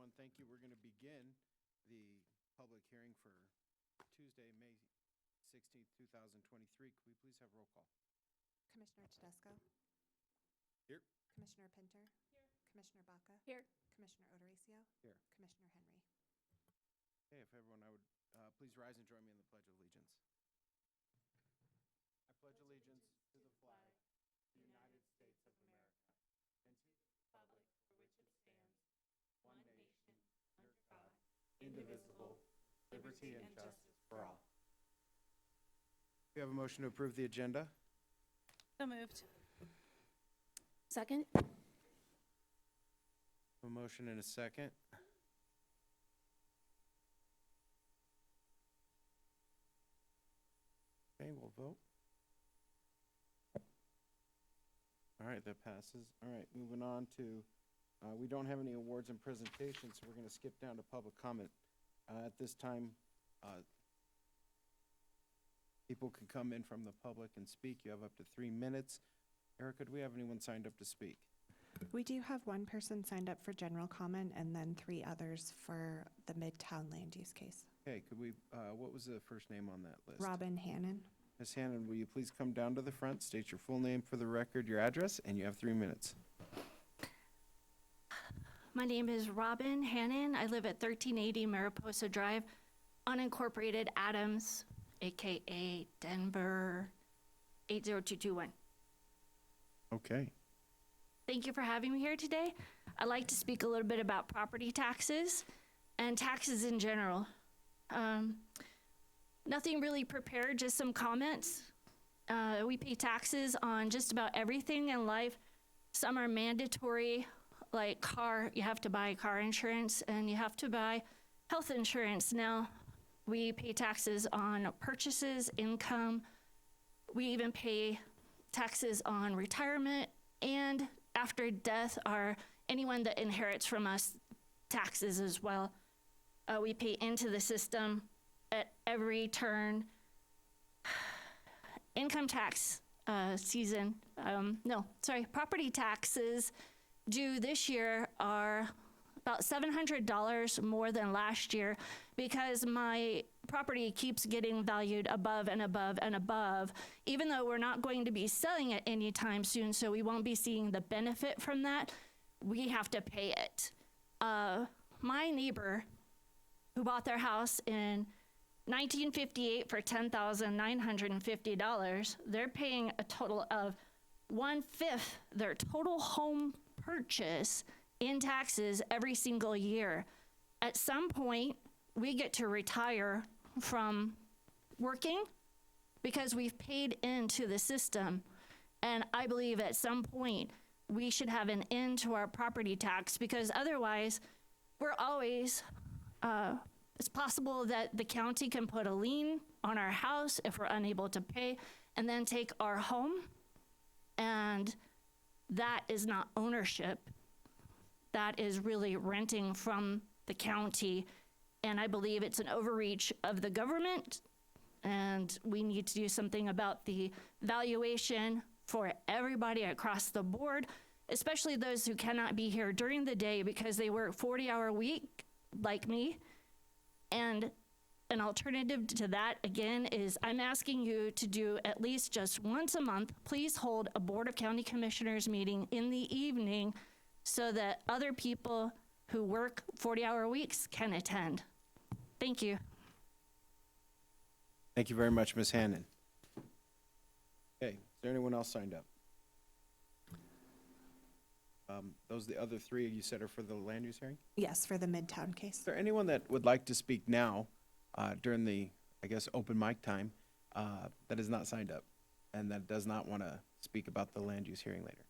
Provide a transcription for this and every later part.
everyone. Thank you. We're going to begin the public hearing for Tuesday, May 16th, 2023. Could we please have roll call? Commissioner Tedesco? Here. Commissioner Pinter? Here. Commissioner Baca? Here. Commissioner O'Dorisio? Here. Commissioner Henry? Okay, if everyone, I would please rise and join me in the Pledge of Allegiance. I pledge allegiance to the flag of the United States of America and to the republic for which it stands, one nation, under God, indivisible, liberty and justice for all. We have a motion to approve the agenda. So moved. Second? A motion and a second. Okay, we'll vote. All right, that passes. All right, moving on to, we don't have any awards and presentations, so we're going to skip down to public comment. At this time, people can come in from the public and speak. You have up to 3 minutes. Erica, do we have anyone signed up to speak? We do have one person signed up for general comment and then 3 others for the Midtown land use case. Okay, could we, what was the first name on that list? Robin Hannon. Ms. Hannon, will you please come down to the front, state your full name for the record, your address, and you have 3 minutes. My name is Robin Hannon. I live at 1380 Mariposa Drive, unincorporated Adams, AKA Denver, 80221. Okay. Thank you for having me here today. I'd like to speak a little bit about property taxes and taxes in general. Nothing really prepared, just some comments. We pay taxes on just about everything in life. Some are mandatory, like car, you have to buy car insurance and you have to buy health insurance. Now, we pay taxes on purchases, income. We even pay taxes on retirement, and after death are anyone that inherits from us taxes as well. We pay into the system at every turn. Income tax season, property taxes due this year are about $700 more than last year because my property keeps getting valued above and above and above, even though we're not going to be selling it anytime soon, so we won't be seeing the benefit from that. We have to pay it. My neighbor who bought their house in 1958 for $10,950, they're paying a total of 1/5 their total home purchase in taxes every single year. At some point, we get to retire from working because we've paid into the system. And I believe at some point, we should have an end to our property tax because otherwise, we're always, it's possible that the county can put a lien on our house if we're unable to pay and then take our home. And that is not ownership. That is really renting from the county. And I believe it's an overreach of the government. And we need to do something about the valuation for everybody across the board, especially those who cannot be here during the day because they work 40-hour week like me. And an alternative to that, again, is I'm asking you to do at least just once a month, please hold a Board of County Commissioners meeting in the evening so that other people who work 40-hour weeks can attend. Thank you. Thank you very much, Ms. Hannon. Okay, is there anyone else signed up? Those the other 3 you said are for the land use hearing? Yes, for the Midtown case. Is there anyone that would like to speak now during the, I guess, open mic time that is not signed up and that does not want to speak about the land use hearing later?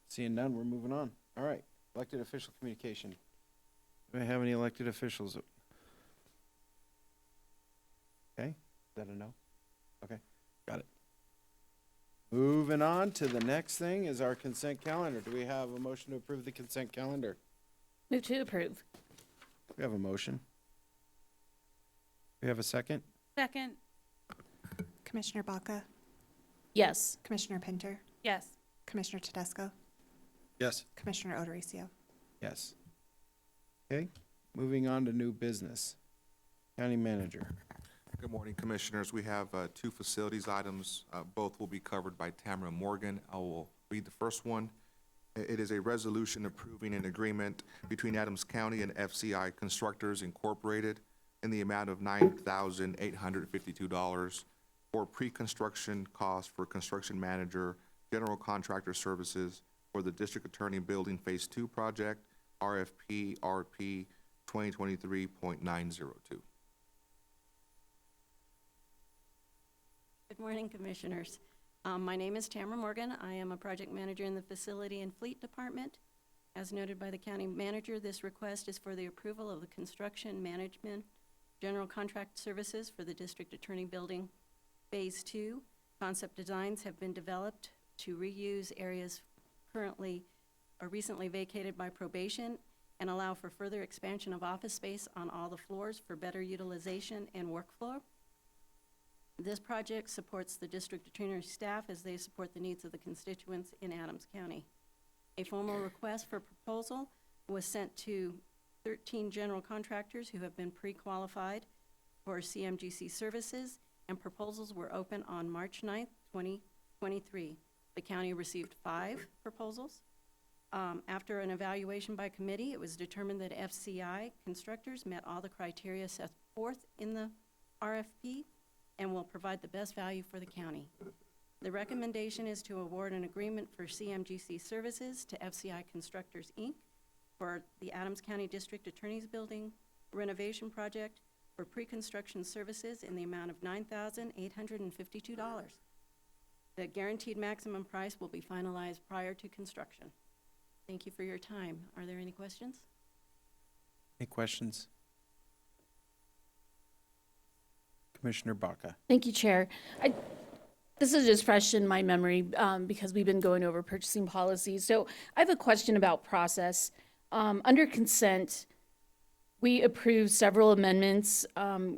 Seeing none, we're moving on. All right, elected official communication. Do I have any elected officials? Okay, is that a no? Okay, got it. Moving on to the next thing is our consent calendar. Do we have a motion to approve the consent calendar? Move to approve. We have a motion. We have a second? Second. Commissioner Baca? Yes. Commissioner Pinter? Yes. Commissioner Tedesco? Yes. Commissioner O'Dorisio? Yes. Okay, moving on to new business. County manager. Good morning, Commissioners. We have two facilities items. Both will be covered by Tamara Morgan. I will read the first one. It is a resolution approving an agreement between Adams County and FCI Constructors Incorporated in the amount of $9,852 for pre-construction costs for construction manager, general contractor services for the District Attorney Building Phase 2 project, RFP RP 2023.902. Good morning, Commissioners. My name is Tamara Morgan. I am a project manager in the Facility and Fleet Department. As noted by the county manager, this request is for the approval of the construction management general contract services for the District Attorney Building Phase 2. Concept designs have been developed to reuse areas currently or recently vacated by probation and allow for further expansion of office space on all the floors for better utilization and workflow. This project supports the district attorney's staff as they support the needs of the constituents in Adams County. A formal request for proposal was sent to 13 general contractors who have been pre-qualified for CMGC services, and proposals were open on March 9th, 2023. The county received 5 proposals. After an evaluation by committee, it was determined that FCI constructors met all the criteria set forth in the RFP and will provide the best value for the county. The recommendation is to award an agreement for CMGC services to FCI Constructors, Inc. for the Adams County District Attorney's Building renovation project for pre-construction services in the amount of $9,852. The guaranteed maximum price will be finalized prior to construction. Thank you for your time. Are there any questions? Any questions? Commissioner Baca. Thank you, Chair. This is just fresh in my memory because we've been going over purchasing policies. So I have a question about process. Under consent, we approved several amendments. At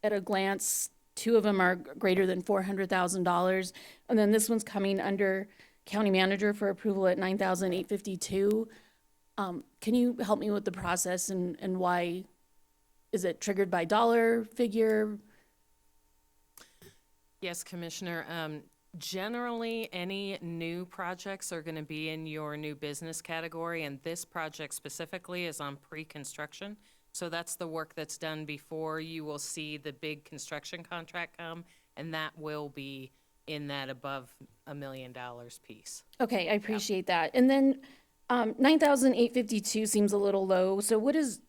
a glance, 2 of them are greater than $400,000. And then this one's coming under county manager for approval at $9,852. Can you help me with the process and why? Is it triggered by dollar figure? Yes, Commissioner. Generally, any new projects are going to be in your new business category, and this project specifically is on pre-construction. So that's the work that's done before you will see the big construction contract come, and that will be in that above $1 million piece. Okay, I appreciate that. And then $9,852 seems a little low. So what is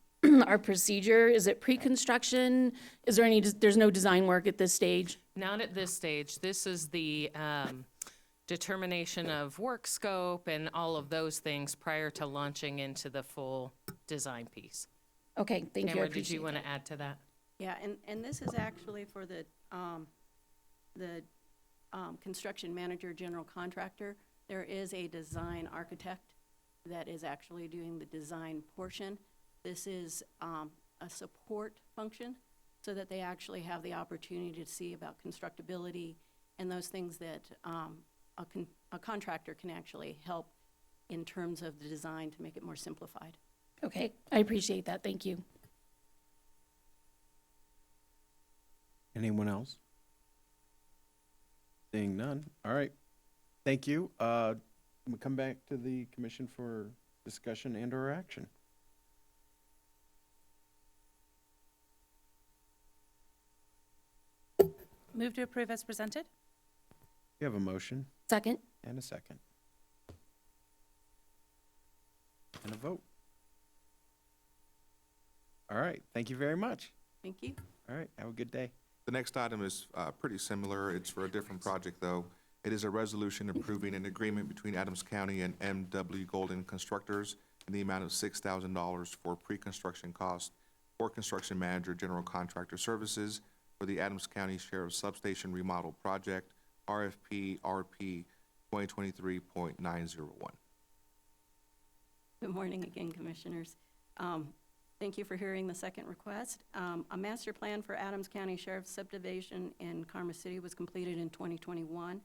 our procedure? Is it pre-construction? Is there there's no design work at this stage? Not at this stage. This is the determination of work scope and all of those things prior to launching into the full design piece. Okay, thank you. I Tamara, did you appreciate want that. to add to that? Yeah, and this is actually for the construction manager, general contractor. There is a design architect that is actually doing the design portion. This is a support function so that they actually have the opportunity to see about constructability and those things that a contractor can actually help in terms of the design to make it more simplified. Okay, I appreciate that. Thank you. Anyone else? Seeing none. All right. Thank you. We'll come back to the commission for discussion and or action. Move to approve as presented? You have a motion Second? and a second. And a vote. All right. Thank you very much. Thank you. All right. Have a good day. The next item is pretty similar. It's for a different project, though. It is a resolution approving an agreement between Adams County and M.W. Golden Constructors in the amount of $6,000 for pre-construction costs for construction manager, general contractor services for the Adams County Sheriff's Substation Remodel Project, RFP RP 2023.901. Good morning again, Commissioners. Thank you for hearing the second request. A master plan for Adams County Sheriff's Subdivision in Karma City was completed in 2021.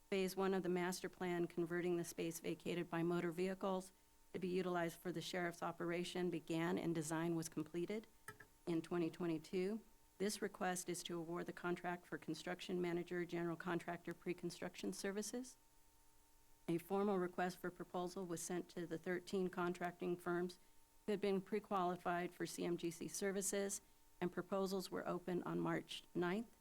Phase 1 of the master plan, converting the space vacated by motor vehicles, to be utilized for the sheriff's operation began and design was completed in 2022. This request is to award the contract for construction manager, general contractor, pre-construction services. A formal request for proposal was sent to the 13 contracting firms who had been pre-qualified for CMGC services, and proposals were open on March 9th.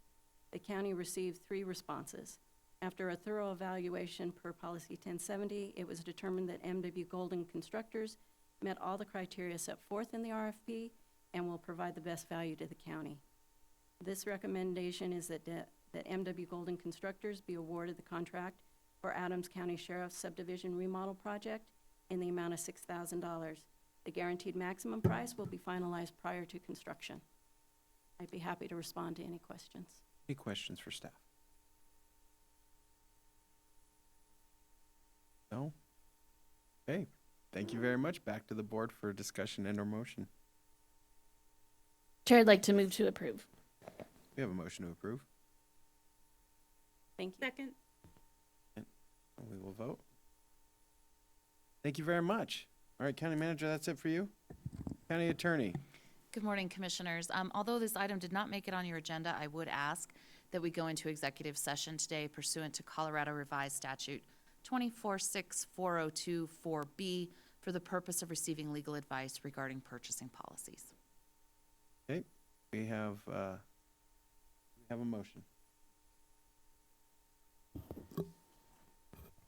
The county received 3 responses. After a thorough evaluation per policy 1070, it was determined that MW Golden Constructors met all the criteria set forth in the RFP and will provide the best value to the county. This recommendation is that MW Golden Constructors be awarded the contract for Adams County Sheriff's Subdivision Remodel Project in the amount of $6,000. The guaranteed maximum price will be finalized prior to construction. I'd be happy to respond to any questions. Any questions for staff? No? Okay, thank you very much. Back to the board for discussion and or motion. Chair, I'd like to move to approve. We have a motion to approve. Thank you. Second. We will vote. Thank you very much. All right, County Manager, that's it for you. County Attorney. Good morning, Commissioners. Although this item did not make it on your agenda, I would ask that we go into executive session today pursuant to Colorado Revised Statute 2464024B for the purpose of receiving legal advice regarding purchasing policies. Okay, we have a motion.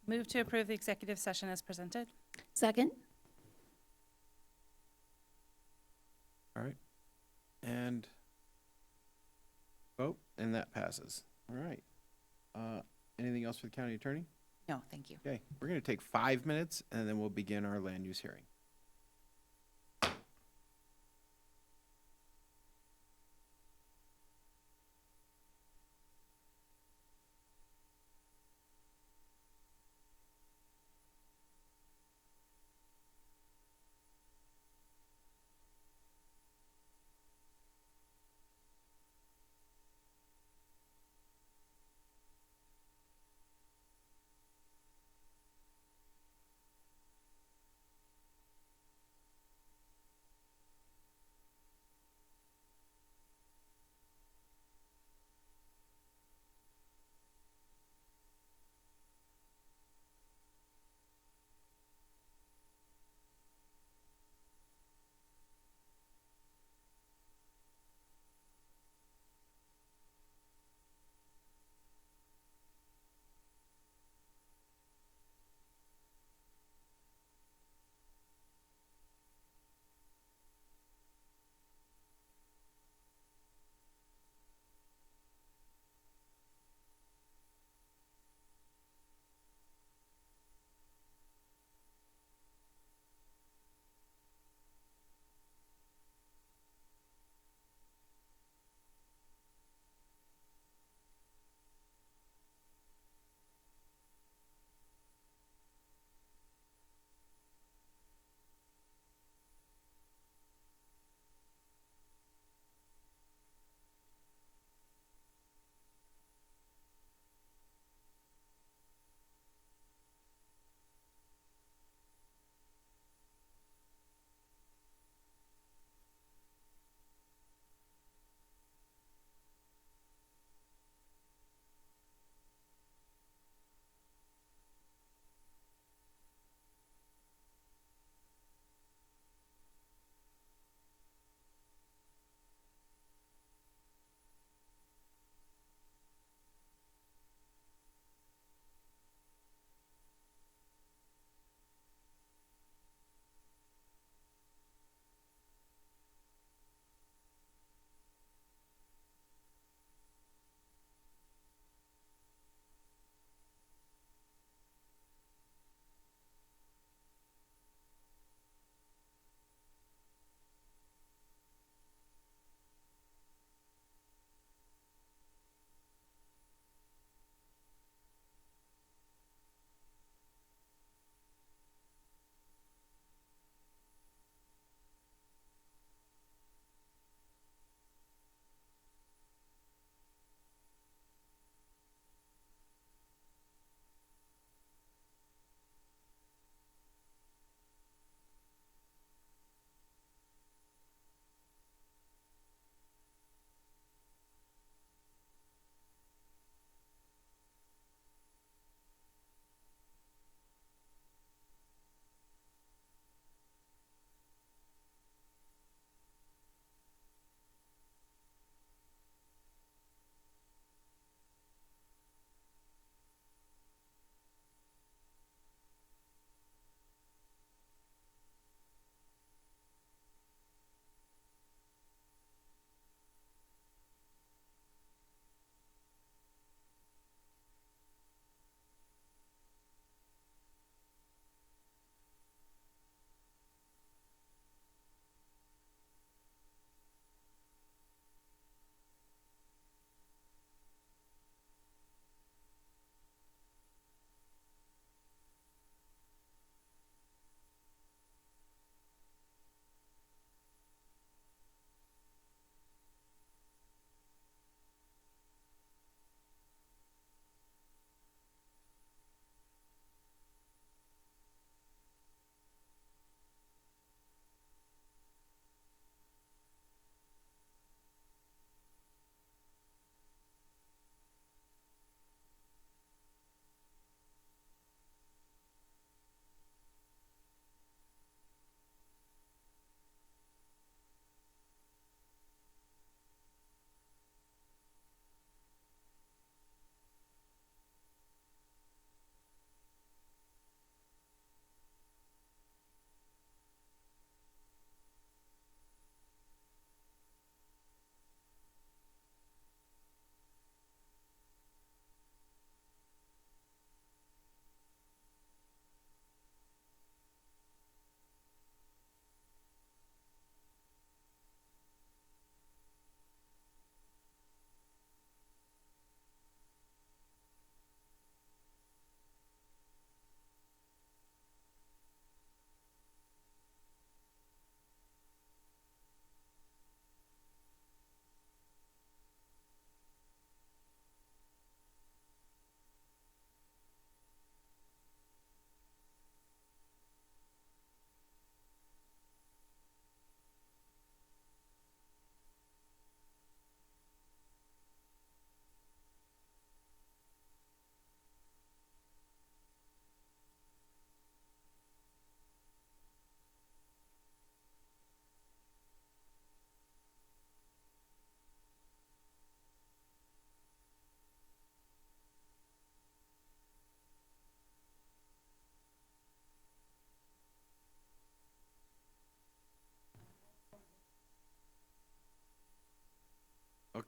Move to approve the executive session as presented. Second? All right. And vote, and that passes. All right. Anything else for the county attorney? No, thank you. Okay, we're going to take 5 minutes, and then we'll begin our land use hearing.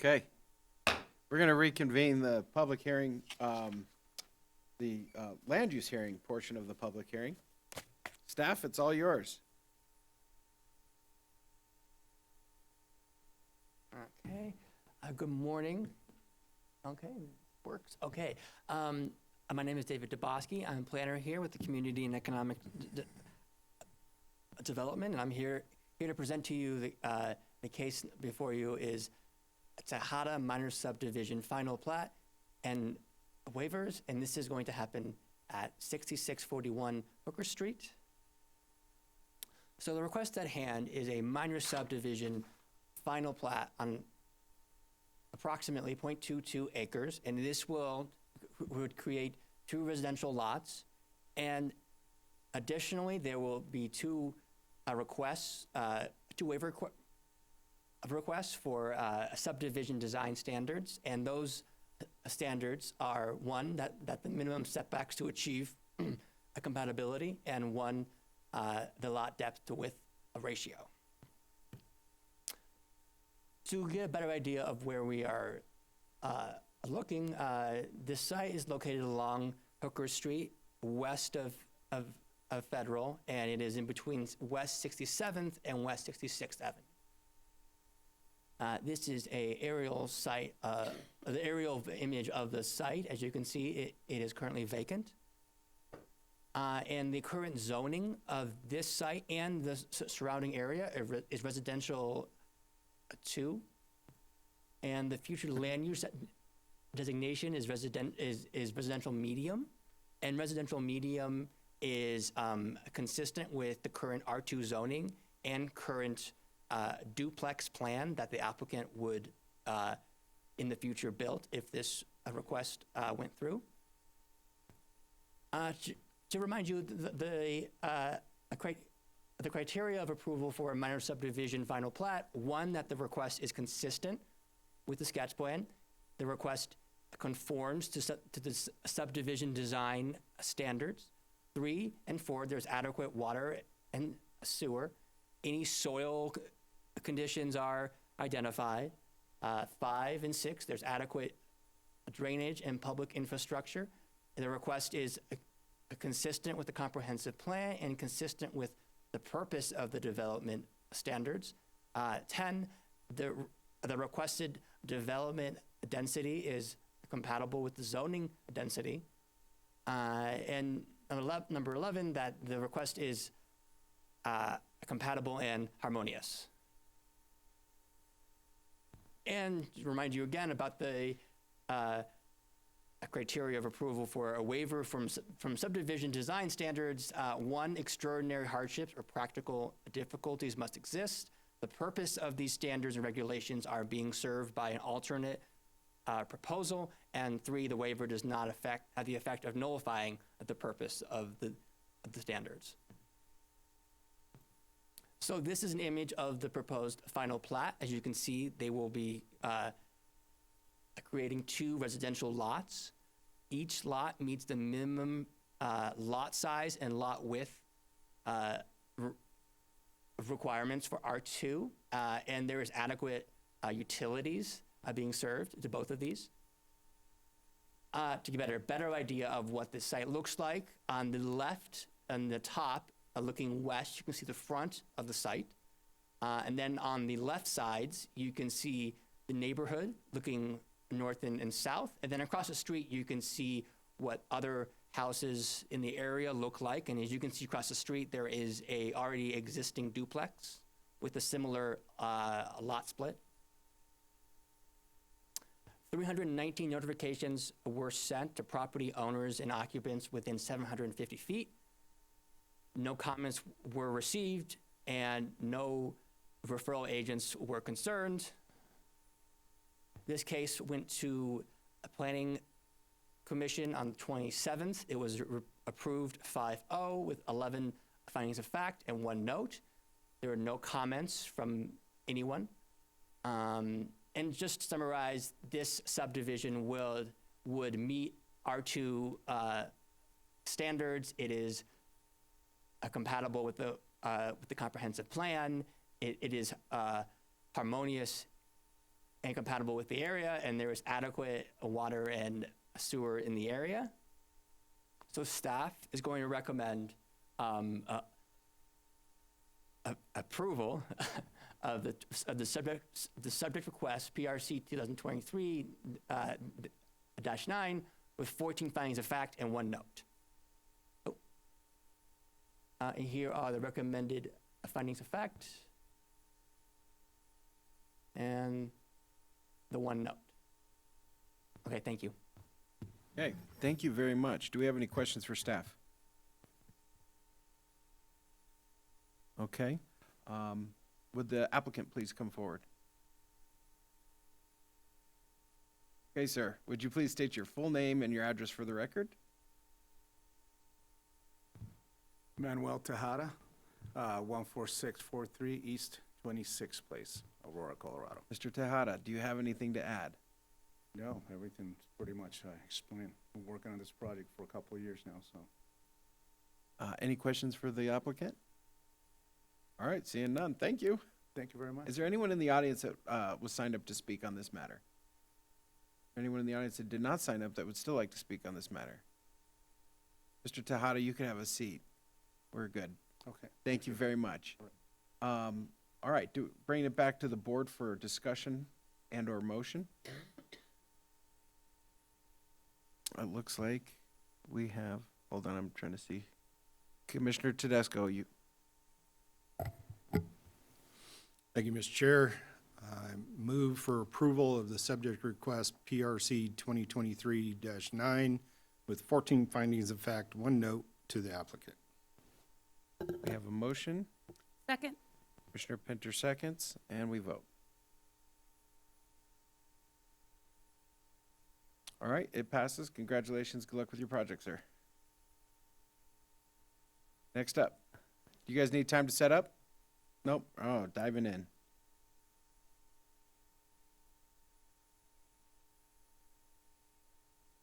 Okay. We're going to reconvene the public hearing, the land use hearing portion of the public hearing. Staff, it's all yours. Okay, good morning. Okay, works, okay. My name is David Dubosky. I'm a planner here with the Community and Economic Development, and I'm here to present to you the case before you is Tejada Minor Subdivision Final Plat and waivers, and this is going to happen at 6641 Hooker Street. So the request at hand is a minor subdivision final plat on approximately 0.22 acres, and this would create 2 residential lots, and additionally, there will be 2 requests, 2 waiver requests for subdivision design standards, and those standards are 1, that the minimum setbacks to achieve a compatibility, and 1, the lot depth to width ratio. To get a better idea of where we are looking, this site is located along Hooker Street, west of Federal, and it is in between West 67th and West 66th Avenue. This is a aerial site, the aerial image of the site. As you can see, it is currently vacant. And the current zoning of this site and the surrounding area is residential 2, and the future land use designation is residential medium, and residential medium is consistent with the current R2 zoning and current duplex plan that the applicant would in the future build if this request went through. To remind you, the criteria of approval for a minor subdivision final plat: 1, that the request is consistent with the sketch plan. The request conforms to the subdivision design standards. 3 and 4, there's adequate water and sewer. Any soil conditions are identified. 5 and 6, there's adequate drainage and public infrastructure. The request is consistent with the comprehensive plan and consistent with the purpose of the development standards. 10, the requested development density is compatible with the zoning density. And number 11, that the request is compatible and harmonious. And to remind you again about the criteria of approval for a waiver from subdivision design standards: 1, extraordinary hardships or practical difficulties must exist. The purpose of these standards and regulations are being served by an alternate proposal. And 3, the waiver does not have the effect of nullifying the purpose of the standards. So this is an image of the proposed final plat. As you can see, they will be creating 2 residential lots. Each lot meets the minimum lot size and lot width requirements for R2, and there is adequate utilities being served to both of these. To get a better idea of what this site looks like, on the left, on the top, looking west, you can see the front of the site. And then on the left sides, you can see the neighborhood looking north and south. And then across the street, you can see what other houses in the area look like. And as you can see across the street, there is a already existing duplex with a similar lot split. 319 notifications were sent to property owners and occupants within 750 feet. No comments were received, and no referral agents were concerned. This case went to a planning commission on the 27th. It was approved 5-0 with 11 findings of fact and 1 note. There were no comments from anyone. And just to summarize, this subdivision would meet R2 standards. It is compatible with the comprehensive plan. It is harmonious and compatible with the area, and there is adequate water and sewer in the area. So staff is going to recommend approval of the subject request, PRC 2023-9, with 14 findings of fact and 1 note. And here are the recommended findings of fact and the 1 note. Okay, thank you. Okay, thank you very much. Do we have any questions for staff? Okay. Would the applicant please come forward? Okay, sir. Would you please state your full name and your address for the record? Manuel Tejada, 14643 East 26th Place, Aurora, Colorado. Mr. Tejada, do you have anything to add? No, everything's pretty much explained. Been working on this project for a couple of years now, so. Any questions for the applicant? All right, seeing none. Thank you. Thank you very much. Is there anyone in the audience that was signed up to speak on this matter? Anyone in the audience that did not sign up that would still like to speak on this matter? Mr. Tejada, you can have a seat. We're good. Okay. Thank you very much. All right, bring it back to the board for discussion and or motion. It looks like we have, hold on, I'm trying to see. Commissioner Tedesco, you. Thank you, Mr. Chair. I move for approval of the subject request PRC 2023-9 with 14 findings of fact, 1 note to the applicant. We have a motion. Second. Commissioner Pinter seconds, and we vote. All right, it passes. Congratulations. Good luck with your project, sir. Next up. Do you guys need time to set up? Nope. Oh, diving in.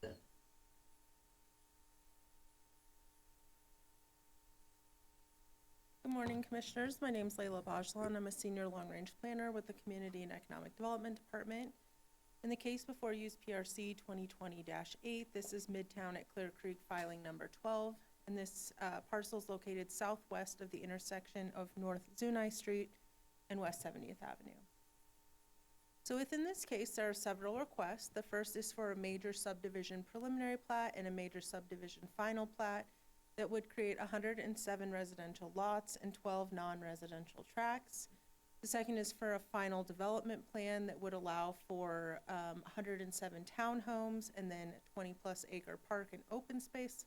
Good morning, Commissioners. My name is Layla Bajlan. I'm a Senior Long-Range Planner with the Community and Economic Development Department. In the case before you is PRC 2020-8. This is Midtown at Clear Creek filing number 12. And this parcel is located southwest of the intersection of North Zuni Street and West 70th Avenue. So within this case, there are several requests. The first is for a major subdivision preliminary plat and a major subdivision final plat that would create 107 residential lots and 12 non-residential tracts. The second is for a final development plan that would allow for 107 townhomes and then a 20-plus acre park and open space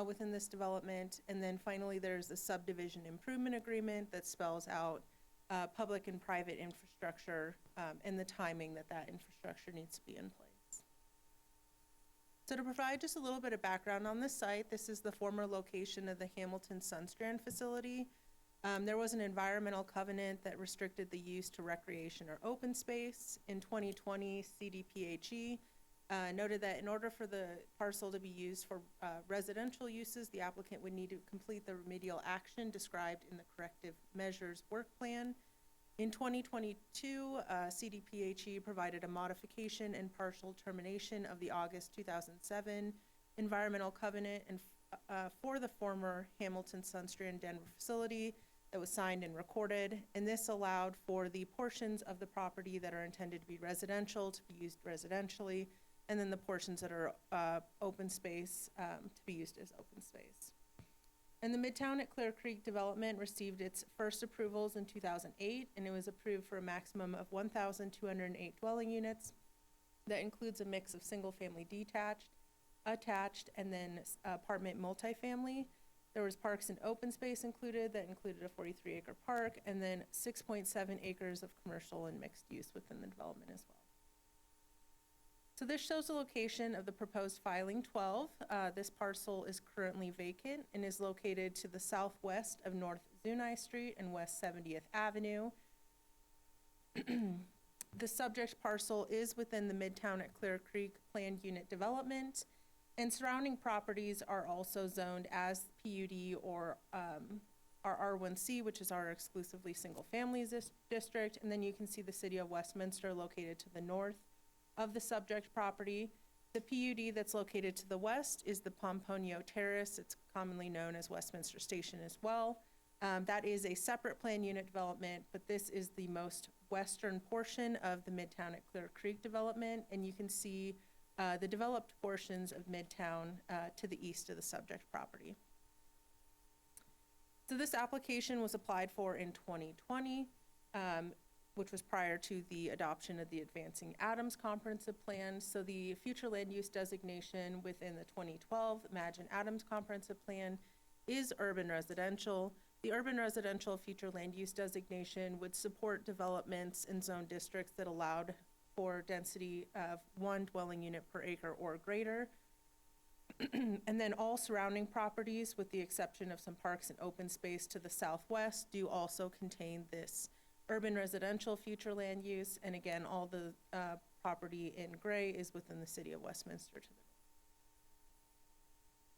within this development. And then finally, there's a subdivision improvement agreement that spells out public and private infrastructure and the timing that that infrastructure needs to be in place. So to provide just a little bit of background on this site, this is the former location of the Hamilton Sunstrand facility. There was an environmental covenant that restricted the use to recreation or open space. In 2020, CDPHE noted that in order for the parcel to be used for residential uses, the applicant would need to complete the remedial action described in the corrective measures work plan. In 2022, CDPHE provided a modification and partial termination of the August 2007 environmental covenant and for the former Hamilton Sunstrand Denver facility that was signed and recorded. And this allowed for the portions of the property that are intended to be residential to be used residentially, and then the portions that are open space to be used as open space. And the Midtown at Clear Creek development received its first approvals in 2008, and it was approved for a maximum of 1,208 dwelling units. That includes a mix of single-family detached, attached, and then apartment multifamily. There was parks and open space included that included a 43-acre park, and then 6.7 acres of commercial and mixed use within the development as well. So this shows the location of the proposed filing 12. This parcel is currently vacant and is located to the southwest of North Zuni Street and West 70th Avenue. The subject parcel is within the Midtown at Clear Creek planned unit development, and surrounding properties are also zoned as PUD or our R1C, which is our exclusively single-family district, and then you can see the city of Westminster located to the north of the subject property. The PUD that's located to the west is the Pomponio Terrace. It's commonly known as Westminster Station as well. That is a separate plan unit development, but this is the most western portion of the Midtown at Clear Creek development, and you can see the developed portions of Midtown to the east of the subject property. So this application was applied for in 2020, which was prior to the adoption of the Advancing Adams Comprehensive Plan. So the future land use designation within the 2012 Imagine Adams Comprehensive Plan is urban residential. The urban residential future land use designation would support developments in zone districts that allowed for density of 1 dwelling unit per acre or greater. And then all surrounding properties, with the exception of some parks and open space to the southwest, do also contain this urban residential future land use. And again, all the property in gray is within the city of Westminster to the north.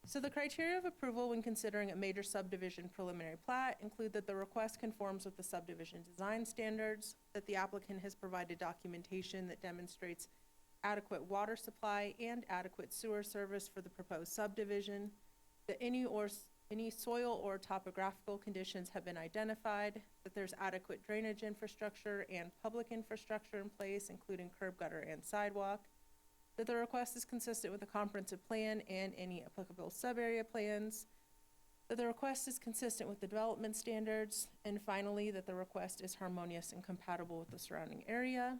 So the criteria of approval when considering a major subdivision preliminary plat include that the request conforms with the subdivision design standards, that the applicant has provided documentation that demonstrates adequate water supply and adequate sewer service for the proposed subdivision, that any soil or topographical conditions have been identified, that there's adequate drainage infrastructure and public infrastructure in place, including curb, gutter, and sidewalk, that the request is consistent with the comprehensive plan and any applicable sub-area plans, that the request is consistent with the development standards, and finally, that the request is harmonious and compatible with the surrounding area.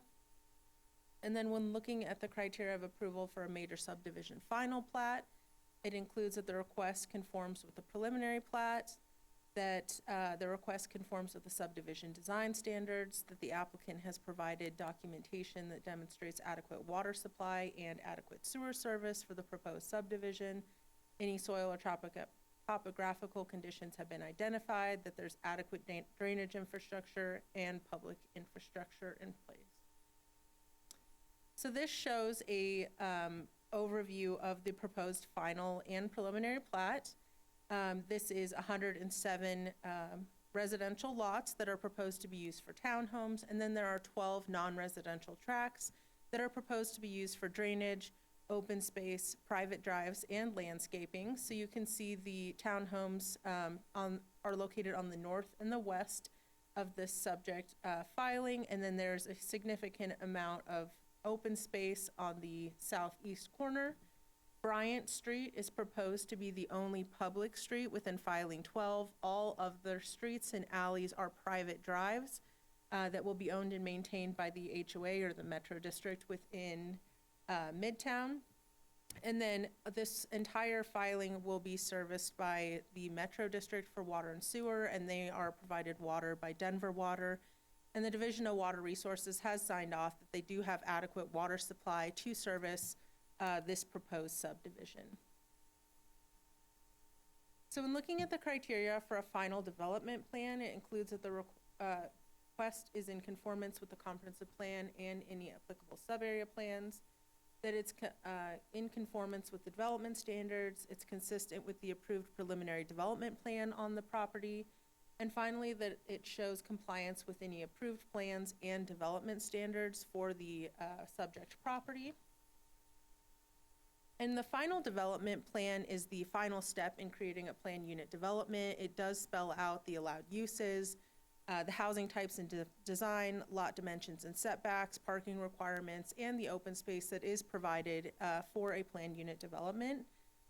And then when looking at the criteria of approval for a major subdivision final plat, it includes that the request conforms with the preliminary plat, that the request conforms with the subdivision design standards, that the applicant has provided documentation that demonstrates adequate water supply and adequate sewer service for the proposed subdivision, any soil or topographical conditions have been identified, that there's adequate drainage infrastructure and public infrastructure in place. So this shows a overview of the proposed final and preliminary plat. This is 107 residential lots that are proposed to be used for townhomes, and then there are 12 non-residential tracts that are proposed to be used for drainage, open space, private drives, and landscaping. So you can see the townhomes are located on the north and the west of this subject filing, and then there's a significant amount of open space on the southeast corner. Bryant Street is proposed to be the only public street within filing 12. All of the streets and alleys are private drives that will be owned and maintained by the HOA or the Metro District within Midtown. And then this entire filing will be serviced by the Metro District for water and sewer, and they are provided water by Denver Water. And the Division of Water Resources has signed off that they do have adequate water supply to service this proposed subdivision. So in looking at the criteria for a final development plan, it includes that the request is in conformance with the comprehensive plan and any applicable sub-area plans, that it's in conformance with the development standards, it's consistent with the approved preliminary development plan on the property, and finally, that it shows compliance with any approved plans and development standards for the subject property. And the final development plan is the final step in creating a plan unit development. It does spell out the allowed uses, the housing types and design, lot dimensions and setbacks, parking requirements, and the open space that is provided for a plan unit development.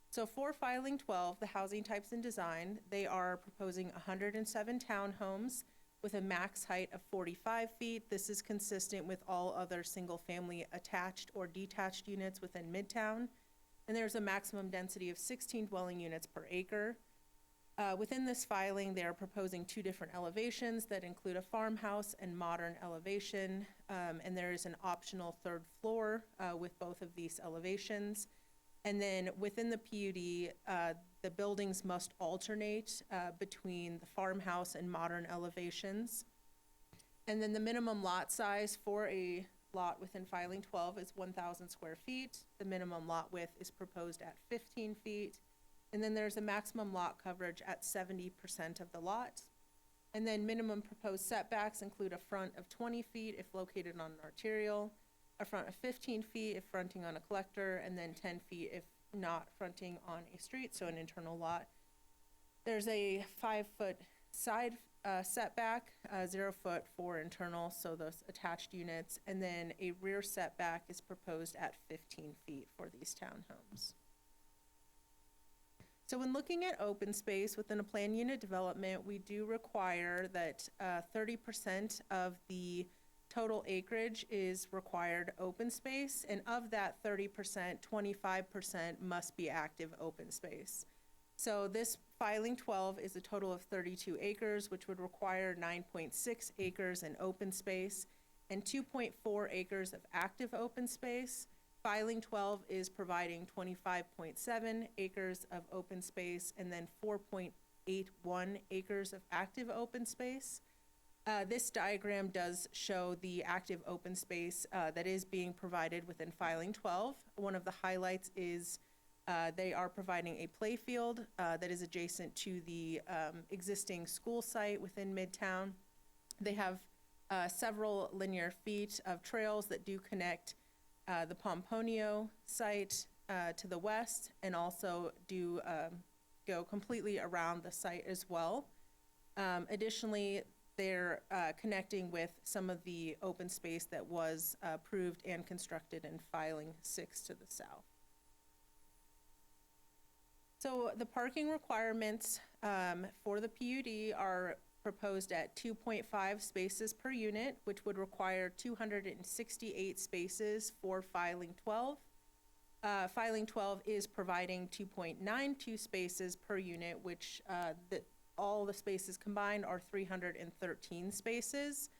So for filing 12, the housing types and design, they are proposing 107 townhomes with a max height of 45 feet. This is consistent with all other single-family attached or detached units within Midtown. And there's a maximum density of 16 dwelling units per acre. Within this filing, they are proposing 2 different elevations that include a farmhouse and modern elevation, and there is an optional 3rd floor with both of these elevations. And then within the PUD, the buildings must alternate between the farmhouse and modern elevations. And then the minimum lot size for a lot within filing 12 is 1,000 square feet. The minimum lot width is proposed at 15 feet. And then there's a maximum lot coverage at 70% of the lot. And then minimum proposed setbacks include a front of 20 feet if located on an arterial, a front of 15 feet if fronting on a collector, and then 10 feet if not fronting on a street, so an internal lot. There's a 5-foot side setback, 0 foot for internal, so those attached units, and then a rear setback is proposed at 15 feet for these townhomes. So when looking at open space within a planned unit development, we do require that 30% of the total acreage is required open space, and of that 30%, 25% must be active open space. So this filing 12 is a total of 32 acres, which would require 9.6 acres in open space and 2.4 acres of active open space. Filing 12 is providing 25.7 acres of open space and then 4.81 acres of active open space. This diagram does show the active open space that is being provided within filing 12. One of the highlights is they are providing a play field that is adjacent to the existing school site within Midtown. They have several linear feet of trails that do connect the Pomponio site to the west, and also do go completely around the site as well. Additionally, they're connecting with some of the open space that was approved and constructed in filing 6 to the south. So the parking requirements for the PUD are proposed at 2.5 spaces per unit, which would require 268 spaces for filing 12. Filing 12 is providing 2.92 spaces per unit, which all the spaces combined are 313 spaces.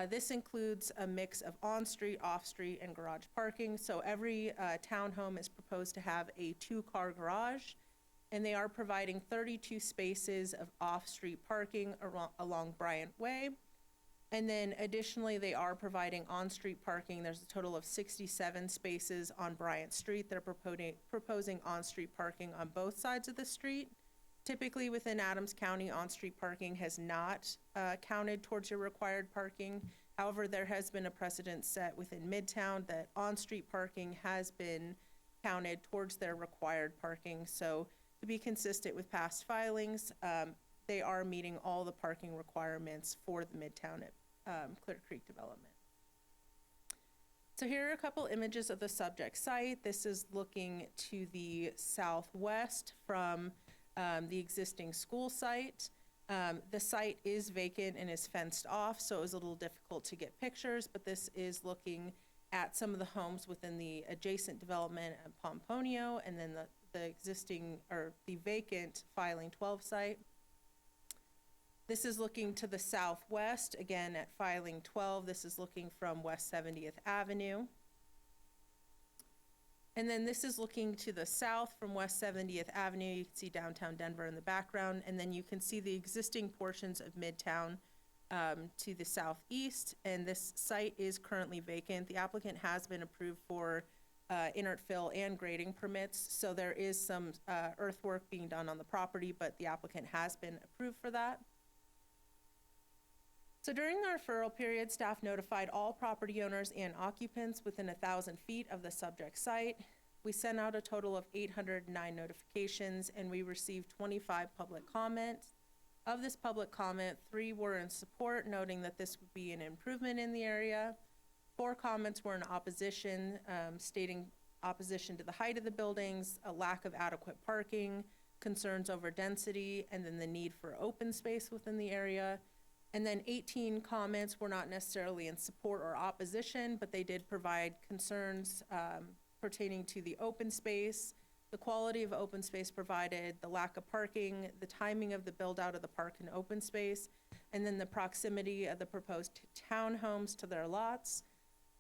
This includes a mix of on-street, off-street, and garage parking. So every townhome is proposed to have a 2-car garage, and they are providing 32 spaces of off-street parking along Bryant Way. And then additionally, they are providing on-street parking. There's a total of 67 spaces on Bryant Street. They're proposing on-street parking on both sides of the street. Typically within Adams County, on-street parking has not counted towards your required parking. However, there has been a precedent set within Midtown that on-street parking has been counted towards their required parking. So to be consistent with past filings, they are meeting all the parking requirements for the Midtown Clear Creek development. So here are a couple images of the subject site. This is looking to the southwest from the existing school site. The site is vacant and is fenced off, so it was a little difficult to get pictures, but this is looking at some of the homes within the adjacent development at Pomponio, and then the existing, or the vacant filing 12 site. This is looking to the southwest, again at filing 12. This is looking from West 70th Avenue. And then this is looking to the south from West 70th Avenue. You can see downtown Denver in the background, and then you can see the existing portions of Midtown to the southeast, and this site is currently vacant. The applicant has been approved for inert fill and grading permits, so there is some earthwork being done on the property, but the applicant has been approved for that. So during the referral period, staff notified all property owners and occupants within 1,000 feet of the subject site. We sent out a total of 809 notifications, and we received 25 public comments. Of this public comment, 3 were in support, noting that this would be an improvement in the area. 4 comments were in opposition, stating opposition to the height of the buildings, a lack of adequate parking, concerns over density, and then the need for open space within the area. And then 18 comments were not necessarily in support or opposition, but they did provide concerns pertaining to the open space, the quality of open space provided, the lack of parking, the timing of the build out of the park and open space, and then the proximity of the proposed townhomes to their lots.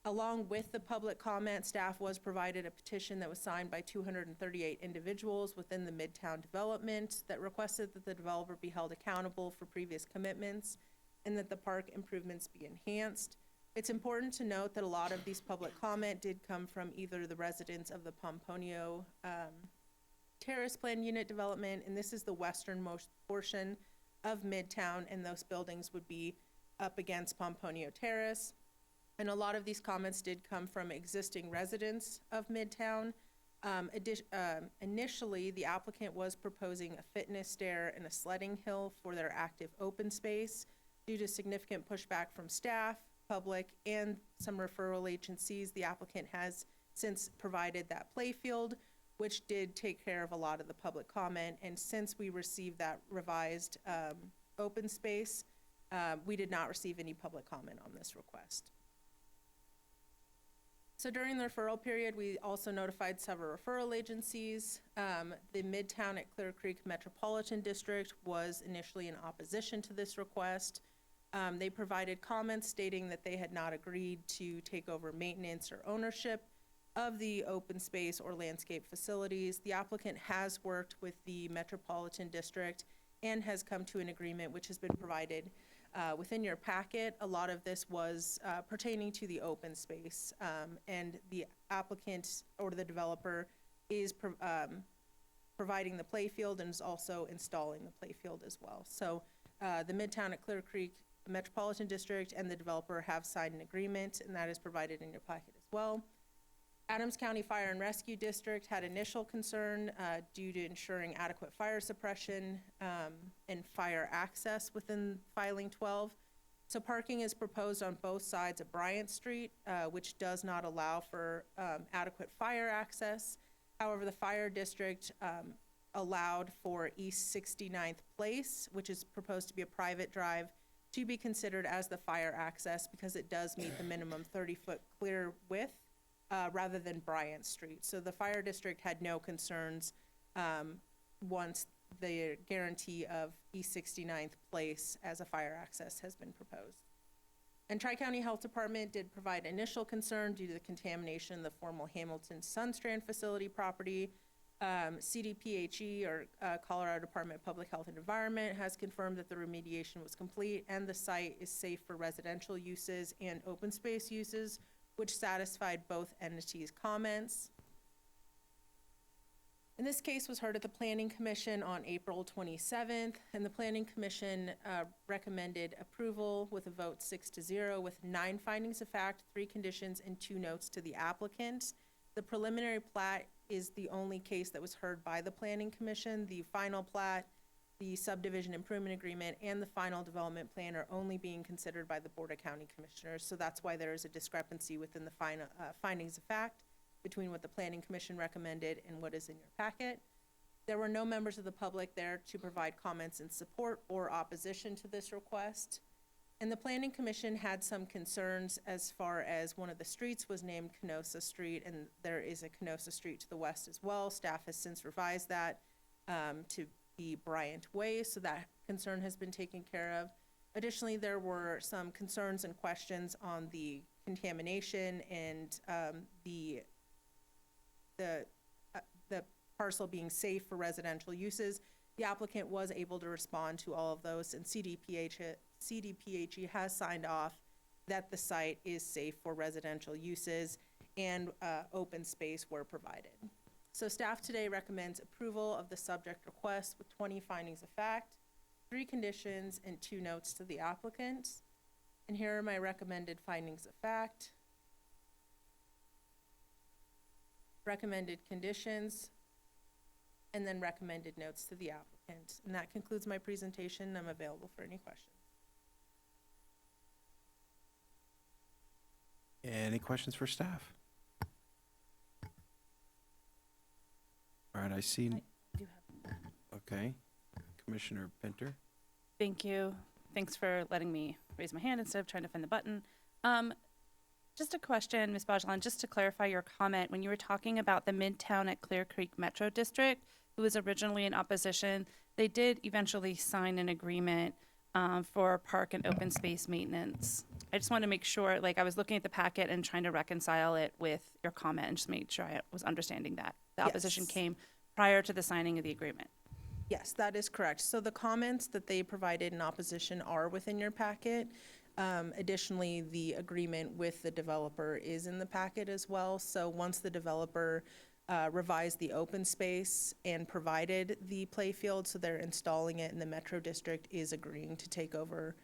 Along with the public comment, staff was provided a petition that was signed by 238 individuals within the Midtown development that requested that the developer be held accountable for previous commitments and that the park improvements be enhanced. It's important to note that a lot of these public comment did come from either the residents of the Pomponio Terrace Plan Unit Development, and this is the westernmost portion of Midtown, and those buildings would be up against Pomponio Terrace. And a lot of these comments did come from existing residents of Midtown. Initially, the applicant was proposing a fitness stair and a sledding hill for their active open space. Due to significant pushback from staff, public, and some referral agencies, the applicant has since provided that playfield, which did take care of a lot of the public comment. And since we received that revised open space, we did not receive any public comment on this request. So during the referral period, we also notified several referral agencies. The Midtown at Clear Creek Metropolitan District was initially in opposition to this request. They provided comments stating that they had not agreed to take over maintenance or ownership of the open space or landscape facilities. The applicant has worked with the Metropolitan District and has come to an agreement which has been provided within your packet. A lot of this was pertaining to the open space, and the applicant or the developer is providing the playfield and is also installing the playfield as well. So the Midtown at Clear Creek Metropolitan District and the developer have signed an agreement, and that is provided in your packet as well. Adams County Fire and Rescue District had initial concern due to ensuring adequate fire suppression and fire access within filing 12. So parking is proposed on both sides of Bryant Street, which does not allow for adequate fire access. However, the fire district allowed for East 69th Place, which is proposed to be a private drive, to be considered as the fire access because it does meet the minimum 30-foot clear width rather than Bryant Street. So the fire district had no concerns once the guarantee of East 69th Place as a fire access has been proposed. And Tri-County Health Department did provide initial concern due to the contamination of the former Hamilton Sunstrand facility property. CDPHE, or Colorado Department of Public Health and Environment, has confirmed that the remediation was complete and the site is safe for residential uses and open space uses, which satisfied both entities' comments. And this case was heard at the Planning Commission on April 27th, and the Planning Commission recommended approval with a vote 6-0 with 9 findings of fact, 3 conditions, and 2 notes to the applicant. The preliminary plat is the only case that was heard by the Planning Commission. The final plat, the subdivision improvement agreement, and the final development plan are only being considered by the Board of County Commissioners. So that's why there is a discrepancy within the final findings of fact between what the Planning Commission recommended and what is in your packet. There were no members of the public there to provide comments in support or opposition to this request. And the Planning Commission had some concerns as far as one of the streets was named Canosa Street, and there is a Canosa Street to the west as well. Staff has since revised that to be Bryant Way, so that concern has been taken care of. Additionally, there were some concerns and questions on the contamination and the parcel being safe for residential uses. The applicant was able to respond to all of those, and CDPHE has signed off that the site is safe for residential uses and open space were provided. So staff today recommends approval of the subject request with 20 findings of fact, 3 conditions, and 2 notes to the applicant. And here are my recommended findings of fact. Recommended conditions, and then recommended notes to the applicant. And that concludes my presentation. I'm available for any questions. Any questions for staff? All right, I see. Okay, Commissioner Pinter. Thank you. Thanks for letting me raise my hand instead of trying to find the button. Just a question, Ms. Bajalan, just to clarify your comment, when you were talking about the Midtown at Clear Creek Metro District, who was originally in opposition, they did eventually sign an agreement for park and open space maintenance. I just want to make sure, like I was looking at the packet and trying to reconcile it with your comment and just make sure I was understanding that. The opposition Yes. came prior to the signing of the agreement. Yes, that is correct. So the comments that they provided in opposition are within your packet. Additionally, the agreement with the developer is in the packet as well. So once the developer revised the open space and provided the play field, so they're installing it, and the Metro District is agreeing to take over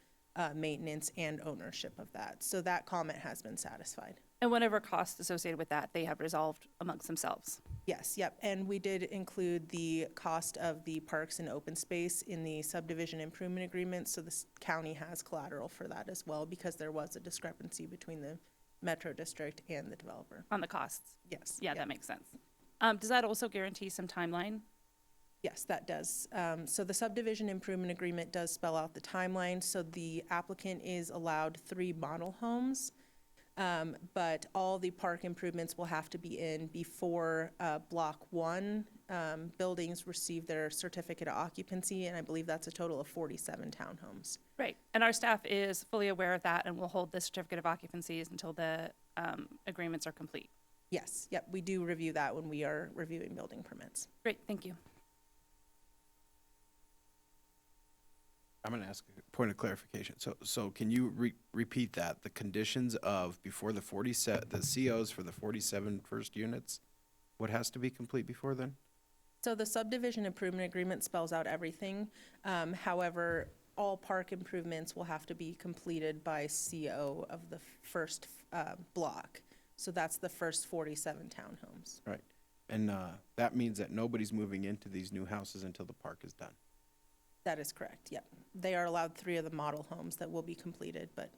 maintenance and ownership of that. So that comment has been satisfied. And whatever costs associated with that, they have resolved amongst themselves. Yes, yep, and we did include the cost of the parks and open space in the subdivision improvement agreement, so the county has collateral for that as well, because there was a discrepancy between the Metro District and the developer. On the costs. Yes. Yeah, yep. that makes sense. Does that also guarantee some timeline? Yes, that does. So the subdivision improvement agreement does spell out the timeline, so the applicant is allowed 3 model homes. But all the park improvements will have to be in before Block 1 buildings receive their certificate of occupancy, and I believe that's a total of 47 townhomes. Right. And our staff is fully aware of that and will hold the certificate of occupancies until the agreements are complete. Yes, yep, we do review that when we are reviewing building permits. Great, thank you. I'm going to ask a point of clarification. So can you repeat that? The conditions of before the 47, the COs for the 47 first units, what has to be complete before then? So the subdivision improvement agreement spells out everything. However, all park improvements will have to be completed by CO of the first block. So that's the first 47 townhomes. Right. And that means that nobody's moving into these new houses until the park is done. That is correct, yep. They are allowed 3 of the model homes that will be completed, but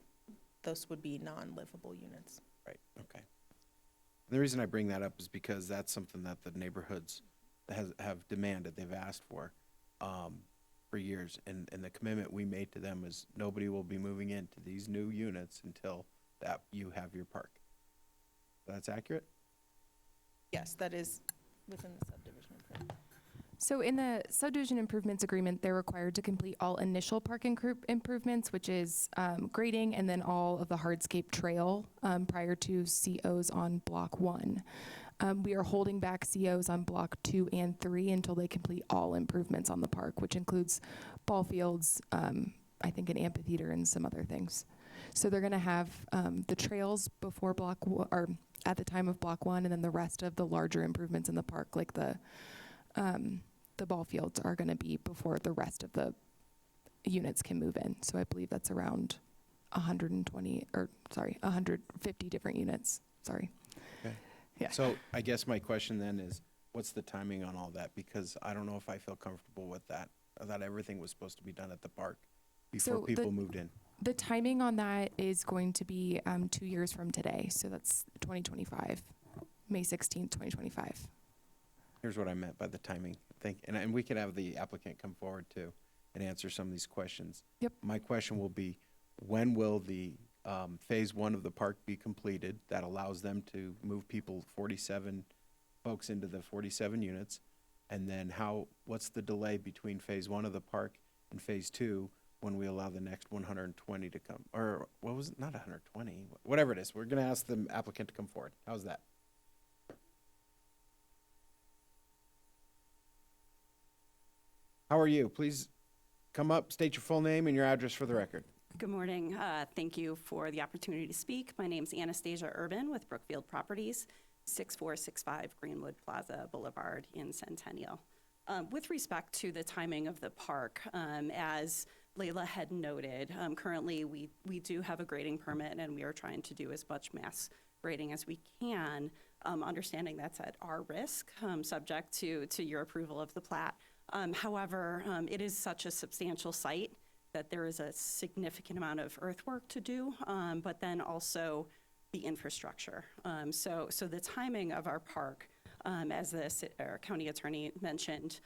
those would be non-livable units. Right, okay. And the reason I bring that up is because that's something that the neighborhoods have demanded, they've asked for years. And the commitment we made to them is nobody will be moving into these new units until that you have your park. That's accurate? Yes, that is within the subdivision improvement. So in the subdivision improvements agreement, they're required to complete all initial park improvements, which is grading and then all of the hardscape trail prior to COs on Block 1. We are holding back COs on Block 2 and 3 until they complete all improvements on the park, which includes ball fields, I think an amphitheater and some other things. So they're going to have the trails before or at the time of Block 1, and then the rest of the larger improvements in the park, like the ball fields, are going to be before the rest of the units can move in. So I believe that's around 150 different units. Sorry. Okay. Yeah. So I guess my question then is, what's the timing on all that? Because I don't know if I feel comfortable with that. I thought everything was supposed to be done at the park before people moved in. The timing on that is going to be 2 years from today. So that's 2025, May 16th, 2025. Here's what I meant by the timing. And we could have the applicant come forward too and answer some of these questions. Yep. My question will be, when will the phase 1 of the park be completed that allows them to move 47 folks into the 47 units? And then what's the delay between phase 1 of the park and phase 2 when we allow the next 120 to come? Or what was it? Not 120, whatever it is. We're going to ask the applicant to come forward. How's that? How are you? Please come up, state your full name and your address for the record. Good morning. Thank you for the opportunity to speak. My name's Anastasia Urban with Brookfield Properties, 6465 Greenwood Plaza Boulevard in Centennial. With respect to the timing of the park, as Layla had noted, currently we do have a grading permit and we are trying to do as much mass grading as we can, understanding that's at our risk, subject to your approval of the plat. However, it is such a substantial site that there is a significant amount of earthwork to do, but then also the infrastructure. So the timing of our park, as the county attorney mentioned,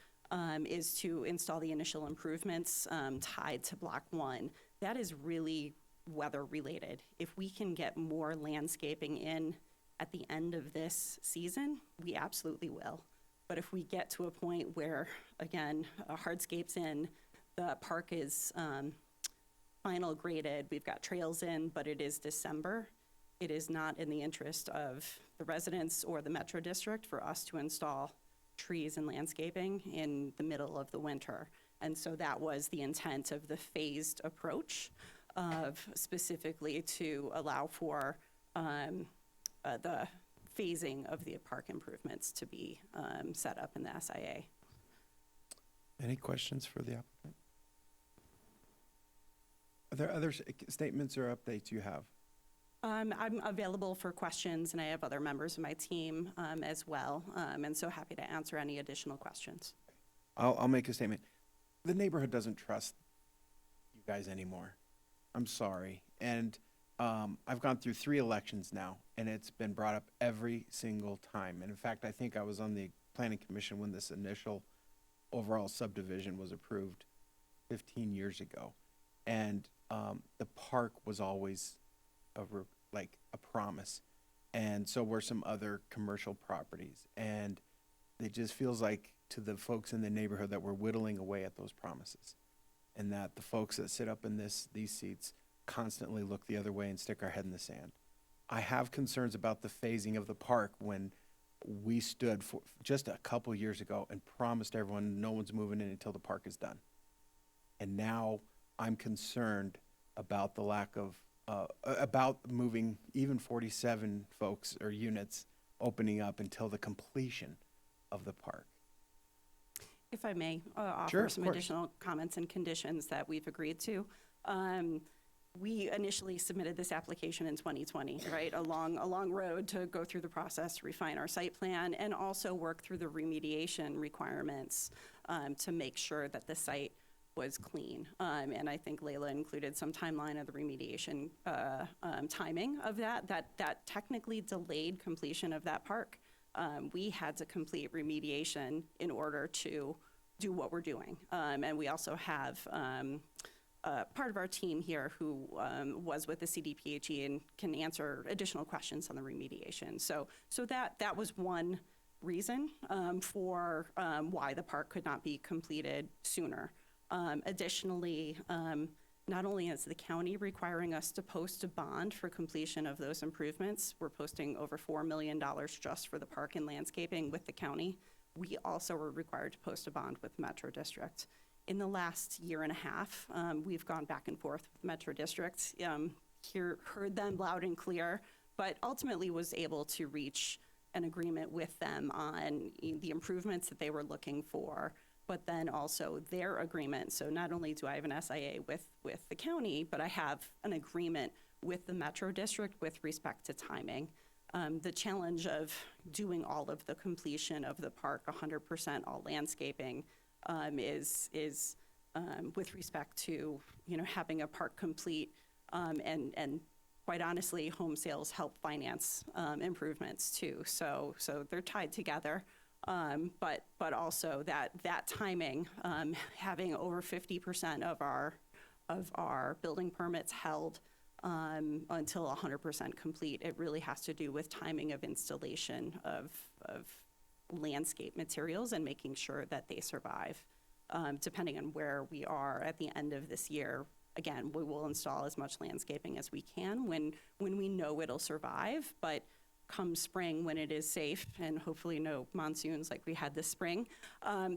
is to install the initial improvements tied to Block 1. That is really weather related. If we can get more landscaping in at the end of this season, we absolutely will. But if we get to a point where, again, hardscape's in, the park is final graded, we've got trails in, but it is December, it is not in the interest of the residents or the Metro District for us to install trees and landscaping in the middle of the winter. And so that was the intent of the phased approach, of specifically to allow for the phasing of the park improvements to be set up in the SIA. Any questions for the applicant? Are there other statements or updates you have? I'm available for questions, and I have other members of my team as well, and so happy to answer any additional questions. I'll make a statement. The neighborhood doesn't trust you guys anymore. I'm sorry. And I've gone through 3 elections now, and it's been brought up every single time. And in fact, I think I was on the planning commission when this initial overall subdivision was approved 15 years ago. And the park was always a promise. And so were some other commercial properties. And it just feels like to the folks in the neighborhood that we're whittling away at those promises. And that the folks that sit up in these seats constantly look the other way and stick our head in the sand. I have concerns about the phasing of the park when we stood for just a couple years ago and promised everyone no one's moving in until the park is done. And now I'm concerned about the lack of, about moving even 47 folks or units opening up until the completion of the park. If I may offer Sure, of some course. additional comments and conditions that we've agreed to. We initially submitted this application in 2020, right? A long road to go through the process, refine our site plan, and also work through the remediation requirements to make sure that the site was clean. And I think Layla included some timeline of the remediation timing of that technically delayed completion of that park. We had to complete remediation in order to do what we're doing. And we also have part of our team here who was with the CDPHE and can answer additional questions on the remediation. So that was one reason for why the park could not be completed sooner. Additionally, not only is the county requiring us to post a bond for completion of those improvements, we're posting over $4 million just for the park and landscaping with the county. We also were required to post a bond with Metro District. In the last year and a half, we've gone back and forth with Metro District, heard them loud and clear, but ultimately was able to reach an agreement with them on the improvements that they were looking for, but then also their agreement. So not only do I have an SIA with the county, but I have an agreement with the Metro District with respect to timing. The challenge of doing all of the completion of the park, 100% all landscaping, is with respect to, having a park complete, and quite honestly, home sales help finance improvements too. So they're tied together. But also that timing, having over 50% of our building permits held until 100% complete, it really has to do with timing of installation of landscape materials and making sure that they survive. Depending on where we are at the end of this year, again, we will install as much landscaping as we can when we know it'll survive, but come spring, when it is safe, and hopefully no monsoons like we had this spring,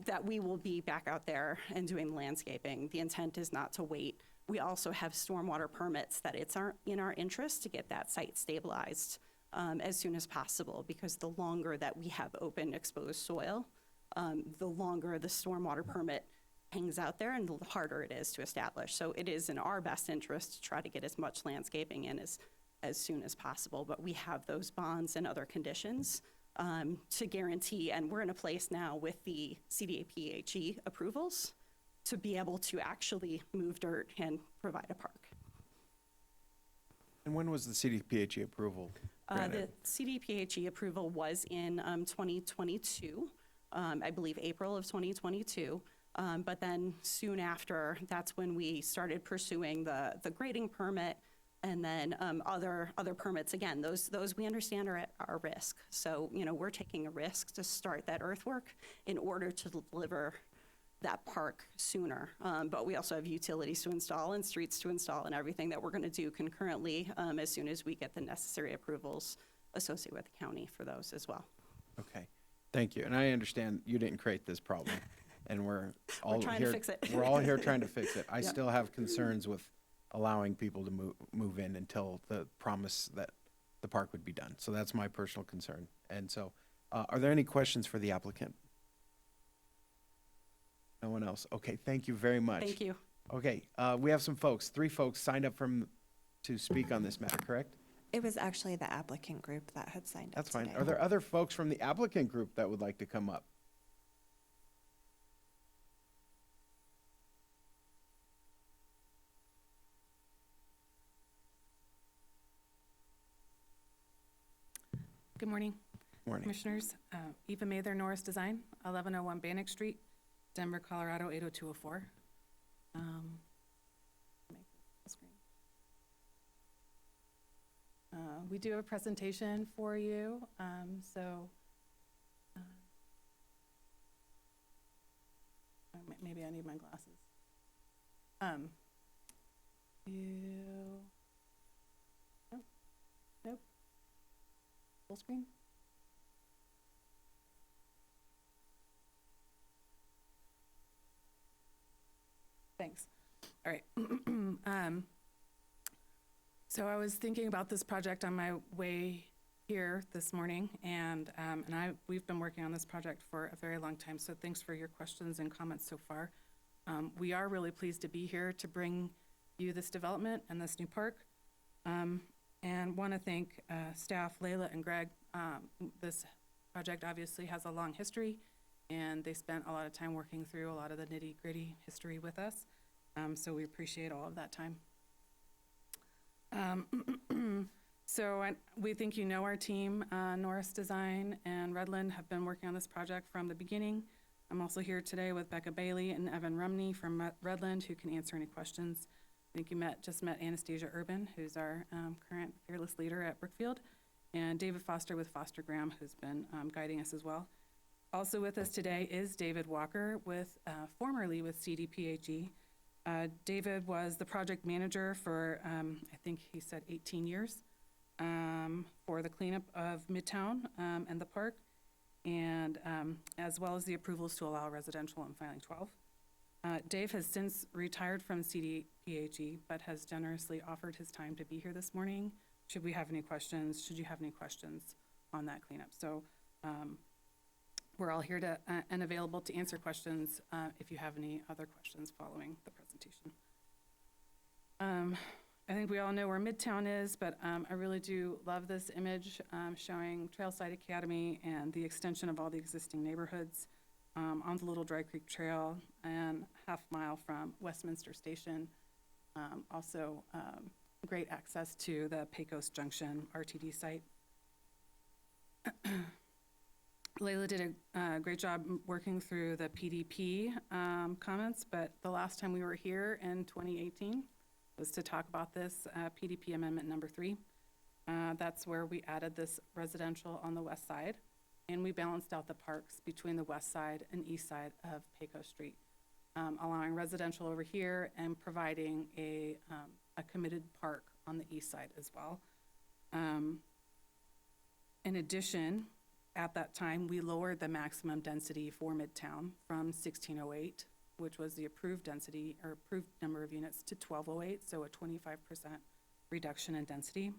that we will be back out there and doing landscaping. The intent is not to wait. We also have stormwater permits that it's in our interest to get that site stabilized as soon as possible, because the longer that we have open exposed soil, the longer the stormwater permit hangs out there and the harder it is to establish. So it is in our best interest to try to get as much landscaping in as soon as possible, but we have those bonds and other conditions to guarantee, and we're in a place now with the CDPHE approvals to be able to actually move dirt and provide a park. And when was the CDPHE approval The granted? CDPHE approval was in 2022, I believe April of 2022. But then soon after, that's when we started pursuing the grading permit, and then other permits. Again, those we understand are at our risk. So, we're taking a risk to start that earthwork in order to deliver that park sooner. But we also have utilities to install and streets to install and everything that we're going to do concurrently as soon as we get the necessary approvals associated with the county for those as well. Okay, thank you. And I understand you didn't create this problem, and we're all trying to here. fix it. We're all here trying to fix it. I Yep. still have concerns with allowing people to move in until the promise that the park would be done. So that's my personal concern. And so, are there any questions for the applicant? No one else? Okay, thank you very much. Thank you. Okay, we have some folks, 3 folks signed up to speak on this matter, correct? It was actually the applicant group that had signed up That's fine. today. Are there other folks from the applicant group that would like to come up? Good morning, Morning. Commissioners. Eva Mather, Norris Design, 1101 Bannock Street, Denver, Colorado, 80204. We do have a presentation for you, maybe I need my glasses. Nope. Full screen? Thanks. All right. So I was thinking about this project on my way here this morning, and we've been working on this project for a very long time, so thanks for your questions and comments so far. We are really pleased to be here to bring you this development and this new park. And want to thank staff, Layla and Greg. This project obviously has a long history, and they spent a lot of time working through a lot of the nitty-gritty history with us. So we appreciate all of that time. We think you know our team. Norris Design and Redland have been working on this project from the beginning. I'm also here today with Becca Bailey and Evan Rumney from Redland, who can answer any questions. I think you just met Anastasia Urban, who's our current fearless leader at Brookfield, and David Foster with Foster Graham, who's been guiding us as well. Also with us today is David Walker, formerly with CDPAG. David was the project manager for, I think he said 18 years, for the cleanup of Midtown and the park, and as well as the approvals to allow residential in Filing 12. Dave has since retired from CDPAG, but has generously offered his time to be here this morning. Should you have any questions on that cleanup? So we're all here and available to answer questions if you have any other questions following the presentation. I think we all know where Midtown is, but I really do love this image showing Trailside Academy and the extension of all the existing neighborhoods on the Little Dry Creek Trail and half-mile from Westminster Station. Also, great access to the Pecos Junction RTD site. Layla did a great job working through the PDP comments, but the last time we were here in 2018 was to talk about this PDP Amendment number 3. That's where we added this residential on the west side, and we balanced out the parks between the west side and east side of Pecos Street, allowing residential over here and providing a committed park on the east side as well. In addition, at that time, we lowered the maximum density for Midtown from 1608, which was the approved density or approved number of units, to 1208, so a 25% reduction in density,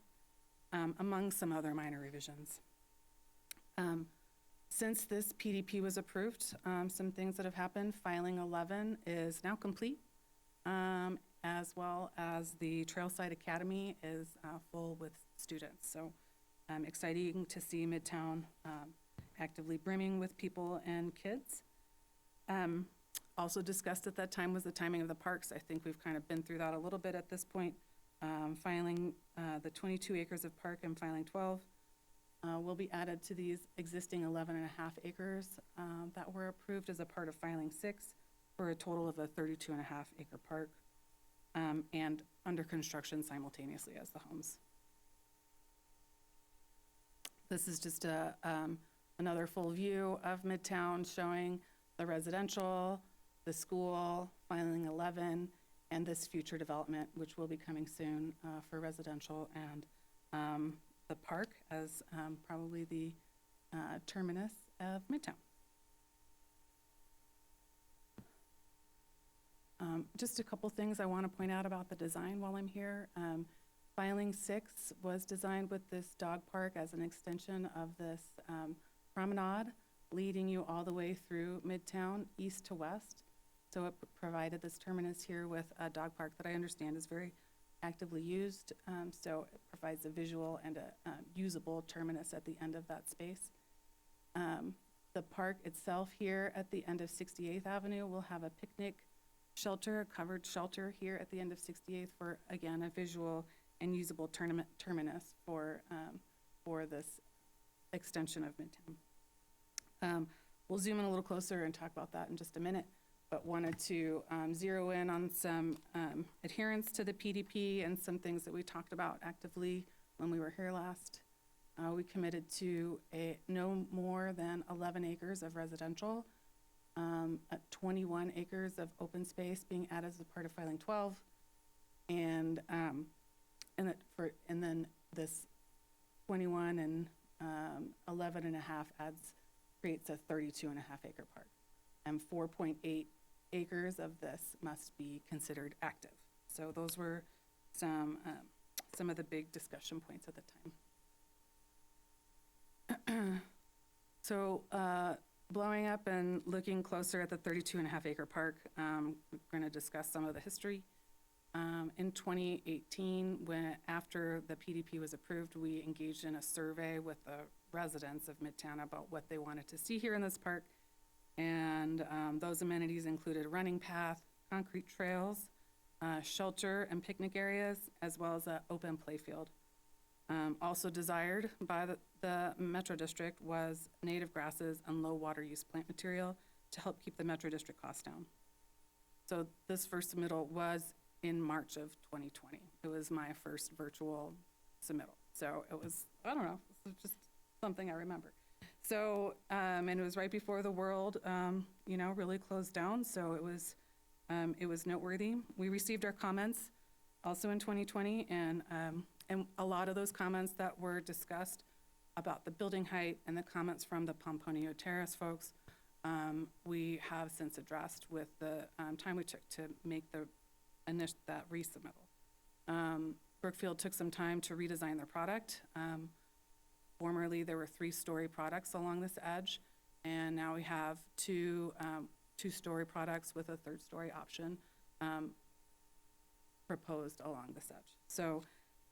among some other minor revisions. Since this PDP was approved, some things that have happened. Filing 11 is now complete, as well as the Trailside Academy is full with students. So exciting to see Midtown actively brimming with people and kids. Also discussed at that time was the timing of the parks. I think we've kind of been through that a little bit at this point. Filing the 22 acres of park and filing 12 will be added to these existing 11.5 acres that were approved as a part of filing 6 for a total of a 32.5 acre park and under construction simultaneously as the homes. This is just another full view of Midtown showing the residential, the school, filing 11, and this future development, which will be coming soon for residential and the park as probably the terminus of Midtown. Just a couple things I want to point out about the design while I'm here. Filing 6 was designed with this dog park as an extension of this promenade, leading you all the way through Midtown, east to west. So it provided this terminus here with a dog park that I understand is very actively used. So it provides a visual and a usable terminus at the end of that space. The park itself here at the end of 68th Avenue will have a picnic shelter, a covered shelter here at the end of 68th for, again, a visual and usable terminus for this extension of Midtown. We'll zoom in a little closer and talk about that in just a minute, but wanted to zero in on some adherence to the PDP and some things that we talked about actively when we were here last. We committed to no more than 11 acres of residential, 21 acres of open space being added as a part of filing 12, and then this 21 and 11 and a half creates a 32 and a half acre park, and 4.8 acres of this must be considered active. So those were some of the big discussion points at the time. So blowing up and looking closer at the 32 and a half acre park, we're going to discuss some of the history. In 2018, after the PDP was approved, we engaged in a survey with the residents of Midtown about what they wanted to see here in this park. And those amenities included a running path, concrete trails, shelter and picnic areas, as well as an open playfield. Also desired by the Metro District was native grasses and low water use plant material to help keep the Metro District costs down. So this first submittal was in March of 2020. It was my first virtual submittal. So it was, I don't know, it was just something I remember. So, and it was right before the world, really closed down. So it was noteworthy. We received our comments also in 2020, and a lot of those comments that were discussed about the building height and the comments from the Pomponio Terrace folks, we have since addressed with the time we took to make that resubmittal. Brookfield took some time to redesign their product. Formerly, there were 3-story products along this edge, and now we have two-story products with a 3rd-story option proposed along this edge. So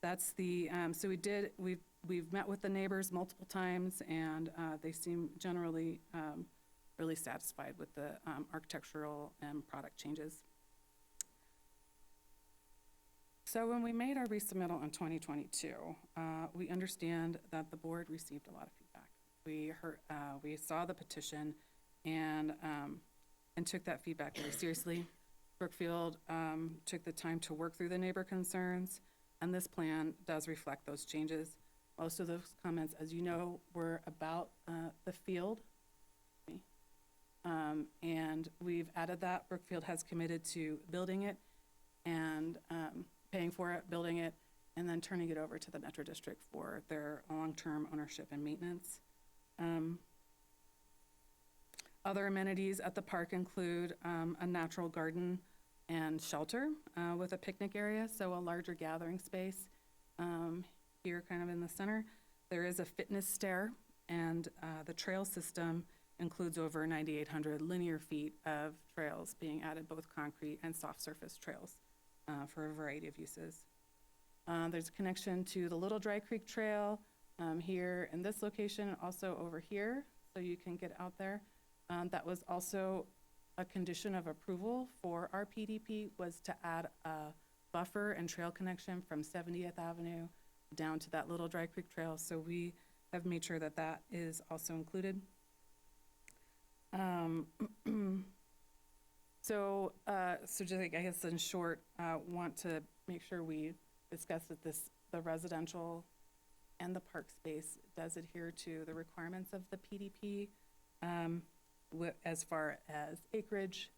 that's we've met with the neighbors multiple times, and they seem generally really satisfied with the architectural and product changes. So when we made our resubmittal in 2022, we understand that the board received a lot of feedback. We saw the petition and took that feedback very seriously. Brookfield took the time to work through the neighbor concerns, and this plan does reflect those changes. Most of those comments, as you know, were about the field. And we've added that. Brookfield has committed to building it and paying for it, building it, and then turning it over to the Metro District for their long-term ownership and maintenance. Other amenities at the park include a natural garden and shelter with a picnic area, so a larger gathering space here kind of in the center. There is a fitness stair, and the trail system includes over 9,800 linear feet of trails being added, both concrete and soft surface trails for a variety of uses. There's a connection to the Little Dry Creek Trail here in this location, also over here, so you can get out there. That was also a condition of approval for our PDP, was to add a buffer and trail connection from 70th Avenue down to that Little Dry Creek Trail. So we have made sure that that is also included. So just I guess in short, want to make sure we discuss that the residential and the park space does adhere to the requirements of the PDP as far as acreage,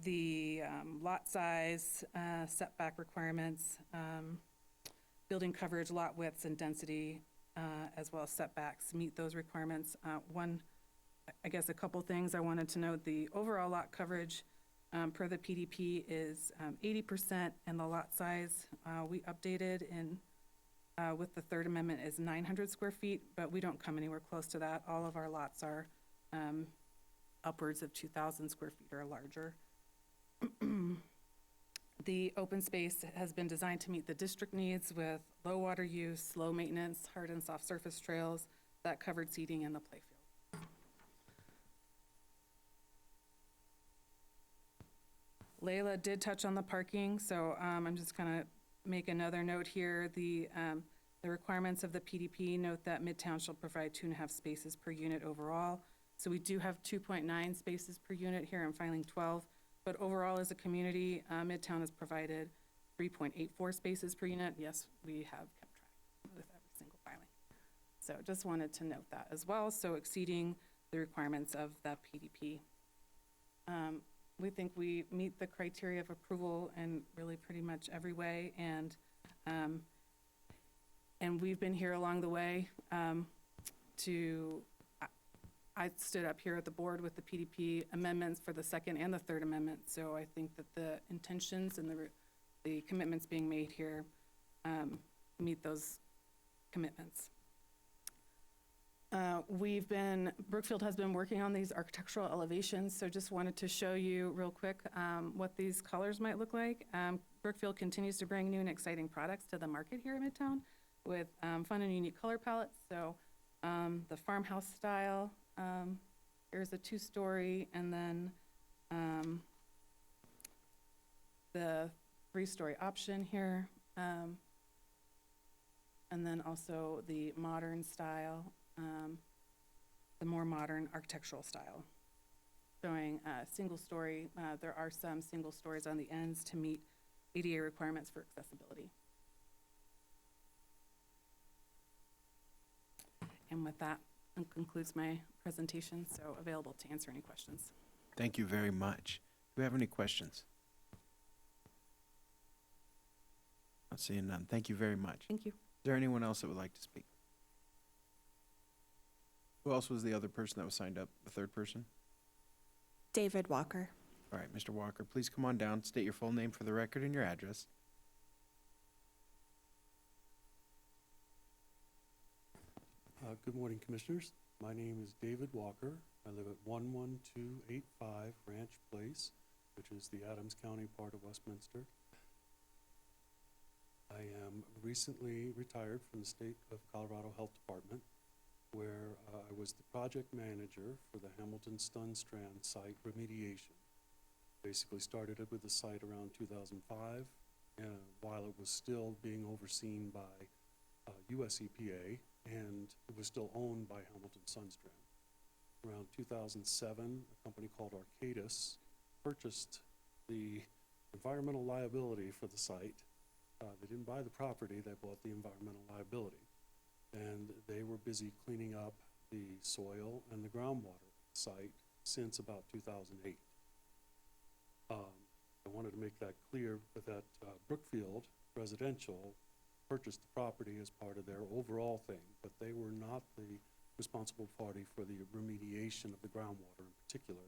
the lot size, setback requirements, building coverage, lot widths, and density, as well as setbacks meet those requirements. A couple things I wanted to note: the overall lot coverage per the PDP is 80%, and the lot size we updated in with the third amendment is 900 square feet, but we don't come anywhere close to that. All of our lots are upwards of 2,000 square feet or larger. The open space has been designed to meet the district needs with low water use, low maintenance, hard and soft surface trails, that covered seating, and the playfield. Layla did touch on the parking, so I'm just gonna make another note here. The requirements of the PDP note that Midtown shall provide 2.5 spaces per unit overall. So we do have 2.9 spaces per unit here. I'm filing 12, but overall as a community, Midtown has provided 3.84 spaces per unit. Yes, we have kept track with every single filing. So just wanted to note that as well. So exceeding the requirements of the PDP. We think we meet the criteria of approval in really pretty much every way, and we've been here along the way I stood up here at the board with the PDP amendments for the second and the third amendment, so I think that the intentions and the commitments being made here meet those commitments. Brookfield has been working on these architectural elevations, so just wanted to show you real quick what these colors might look like. Brookfield continues to bring new and exciting products to the market here in Midtown with fun and unique color palettes. So the farmhouse style, here's a 2-story, and then the 3-story option here, and then also the modern style, the more modern architectural style, showing single story. There are some single stories on the ends to meet ADA requirements for accessibility. And with that concludes my presentation, so available to answer any questions. Thank you very much. Do we have any questions? Not seeing none. Thank you very much. Thank you. Is there anyone else that would like to speak? Who else was the other person that was signed up, the third person? David Walker. All right, Mr. Walker, please come on down, state your full name for the record and your address. Good morning, Commissioners. My name is David Walker. I live at 11285 Ranch Place, which is the Adams County part of Westminster. I am recently retired from the State of Colorado Health Department, where I was the project manager for the Hamilton Stunstrand site remediation. Basically started it with the site around 2005, while it was still being overseen by US EPA, and it was still owned by Hamilton Sundstrand. Around 2007, a company called Arcadis purchased the environmental liability for the site. They didn't buy the property, they bought the environmental liability. And they were busy cleaning up the soil and the groundwater site since about 2008. I wanted to make that clear that Brookfield Residential purchased the property as part of their overall thing, but they were not the responsible party for the remediation of the groundwater in particular,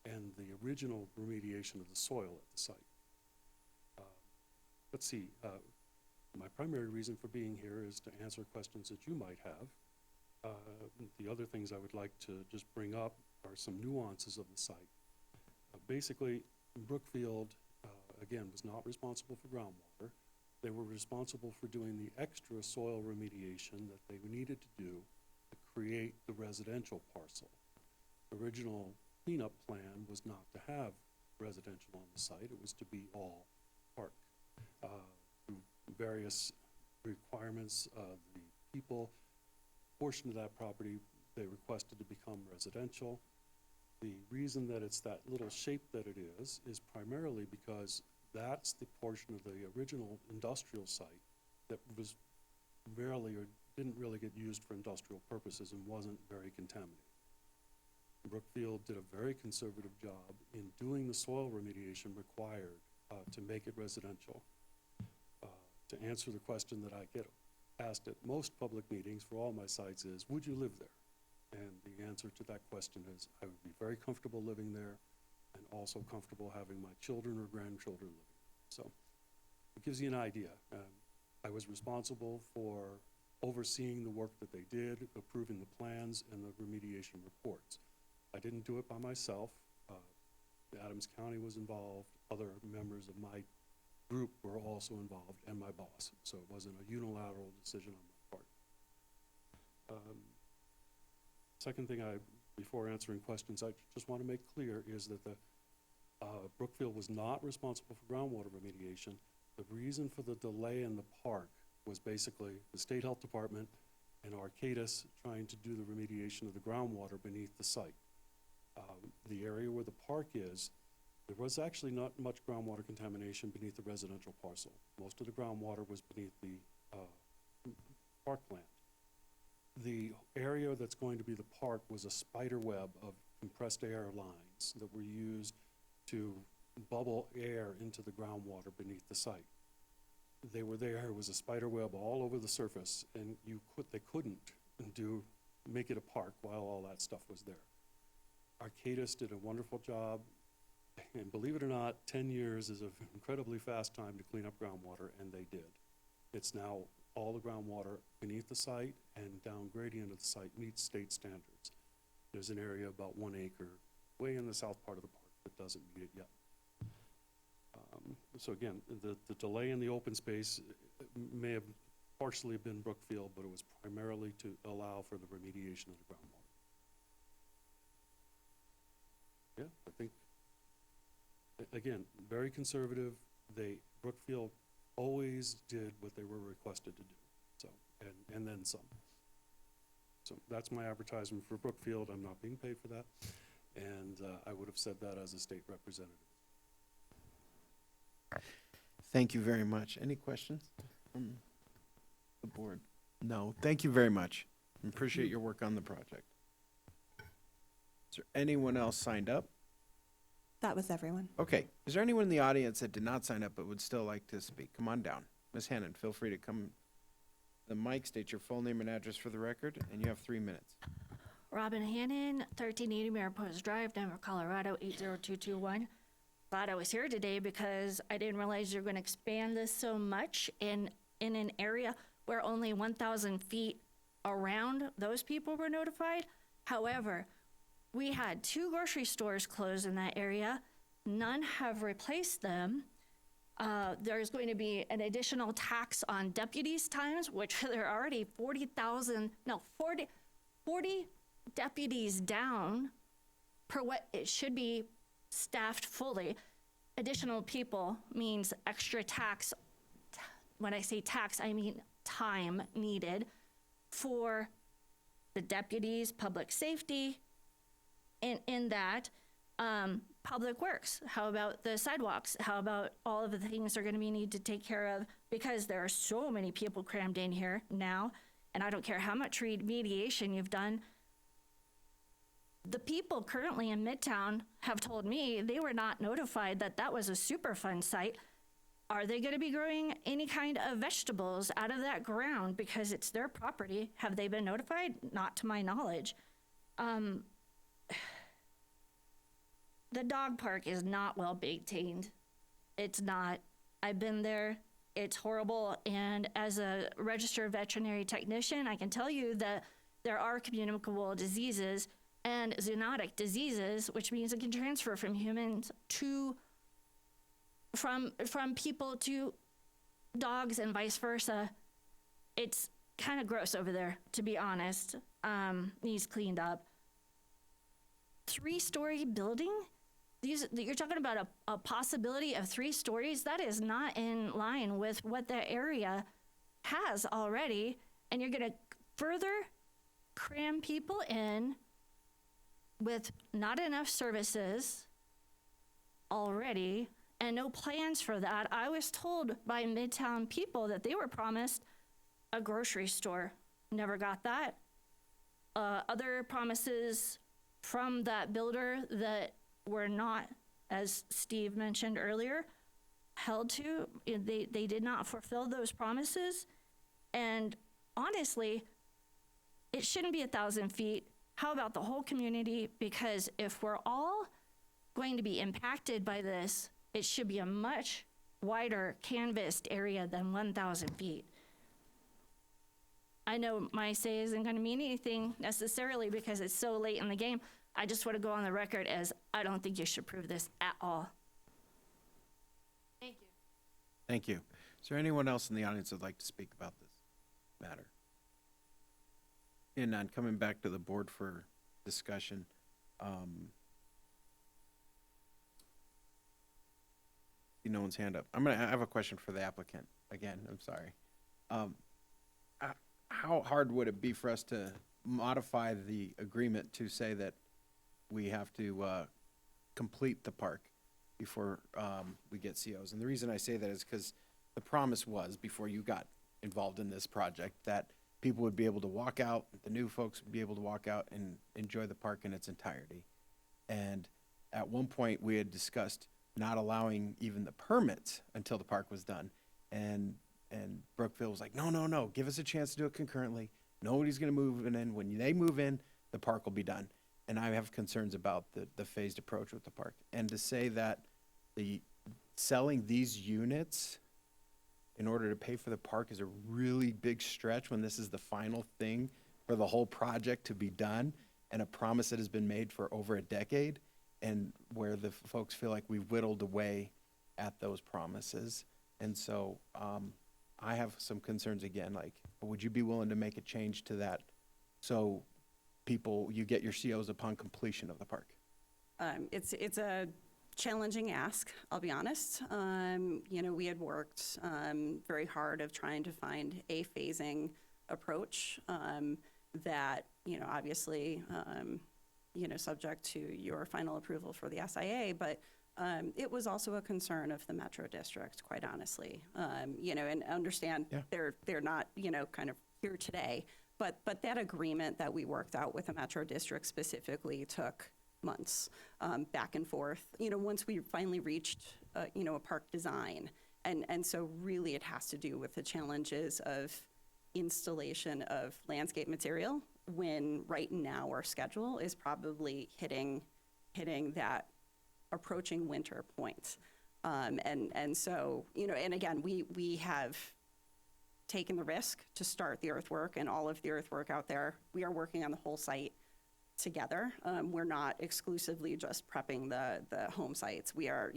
and the original remediation of the soil at the site. Let's see, my primary reason for being here is to answer questions that you might have. The other things I would like to just bring up are some nuances of the site. Basically, Brookfield, again, was not responsible for groundwater. They were responsible for doing the extra soil remediation that they needed to do to create the residential parcel. The original cleanup plan was not to have residential on the site. It was to be all park. Through various requirements of the people, portion of that property they requested to become residential. The reason that it's that little shape that it is primarily because that's the portion of the original industrial site that was rarely or didn't really get used for industrial purposes and wasn't very contaminated. Brookfield did a very conservative job in doing the soil remediation required to make it residential. To answer the question that I get asked at most public meetings for all my sites is, would you live there? And the answer to that question is, I would be very comfortable living there. and also comfortable having my children or grandchildren living. So it gives you an idea. I was responsible for overseeing the work that they did, approving the plans and the remediation reports. I didn't do it by myself. Adams County was involved. Other members of my group were also involved, and my boss. So it wasn't a unilateral decision on my part. Second thing before answering questions, I just want to make clear is that Brookfield was not responsible for groundwater remediation. The reason for the delay in the park was basically the State Health Department and Arcadis trying to do the remediation of the groundwater beneath the site. The area where the park is, there was actually not much groundwater contamination beneath the residential parcel. Most of the groundwater was beneath the parkland. The area that's going to be the park was a spider web of compressed air lines that were used to bubble air into the groundwater beneath the site. They were there, it was a spider web all over the surface, and they couldn't make it a park while all that stuff was there. Arcadis did a wonderful job, and believe it or not, 10 years is an incredibly fast time to clean up groundwater, and they did. It's now all the groundwater beneath the site and down gradient of the site meets state standards. There's an area about 1 acre way in the south part of the park that doesn't meet it yet. So again, the delay in the open space may have partially been Brookfield, but it was primarily to allow for the remediation of the groundwater. Yeah, I think, again, very conservative. Brookfield always did what they were requested to do, so, and then some. So that's my advertisement for Brookfield. I'm not being paid for that, and I would have said that as a state representative. Thank you very much. Any questions from the board? No, thank you very much. I appreciate your work on the project. Is there anyone else signed up? That was everyone. Okay, is there anyone in the audience that did not sign up but would still like to speak? Come on down. Ms. Hannon, feel free to come to the mic, state your full name and address for the record, and you have 3 minutes. Robin Hannon, 1380 Mariposa Drive, Denver, Colorado, 80221. Glad I was here today because I didn't realize you're going to expand this so much in an area where only 1,000 feet around those people were notified. However, we had 2 grocery stores closed in that area. None have replaced them. There's going to be an additional tax on deputies' times, which there are already 40 deputies down per what it should be staffed fully. Additional people means extra tax. When I say tax, I mean time needed for the deputies, public safety, in that, public works. How about the sidewalks? How about all of the things they're gonna need to take care of? Because there are so many people crammed in here now, and I don't care how much remediation you've done. The people currently in Midtown have told me they were not notified that that was a Superfund site. Are they gonna be growing any kind of vegetables out of that ground because it's their property? Have they been notified? Not to my knowledge. The dog park is not well maintained. It's not. I've been there. It's horrible. And as a registered veterinary technician, I can tell you that there are communicable diseases and zoonotic diseases, which means it can transfer from humans to, from people to dogs and vice versa. It's kind of gross over there, to be honest. Needs cleaned up. 3-story building? You're talking about a possibility of 3 stories? That is not in line with what the area has already. And you're gonna further cram people in with not enough services already and no plans for that. I was told by Midtown people that they were promised a grocery store. Never got that. Other promises from that builder that were not, as Steve mentioned earlier, held to. They did not fulfill those promises. And honestly, it shouldn't be 1,000 feet. How about the whole community? Because if we're all going to be impacted by this, it should be a much wider canvassed area than 1,000 feet. I know my say isn't going to mean anything necessarily because it's so late in the game. I just want to go on the record as I don't think you should approve this at all. Thank you. Thank you. Is there anyone else in the audience that'd like to speak about this matter? And on coming back to the board for discussion, see no one's hand up. I have a question for the applicant. Again, I'm sorry. How hard would it be for us to modify the agreement to say that we have to complete the park before we get COs? And the reason I say that is because the promise was, before you got involved in this project, that people would be able to walk out, the new folks would be able to walk out and enjoy the park in its entirety. And at one point, we had discussed not allowing even the permits until the park was done. And Brookfield was like, no, give us a chance to do it concurrently. Nobody's gonna move in. When they move in, the park will be done. And I have concerns about the phased approach with the park. And to say that selling these units in order to pay for the park is a really big stretch when this is the final thing for the whole project to be done, and a promise that has been made for over a decade, and where the folks feel like we've whittled away at those promises. And so I have some concerns again, like, would you be willing to make a change to that so you get your COs upon completion of the park? It's a challenging ask, I'll be honest. We had worked very hard of trying to find a phasing approach that, obviously, subject to your final approval for the SIA, but it was also a concern of the Metro District, quite honestly. And understand they're not, kind of here today, but that agreement that we worked out with the Metro District specifically took months back and forth, once we finally reached, a park design. And so really it has to do with the challenges of installation of landscape material, when right now our schedule is probably hitting that approaching winter point. And so, and again, we have taken the risk to start the earthwork, and all of the earthwork out there. We are working on the whole site together. We're not exclusively just prepping the home sites. We are,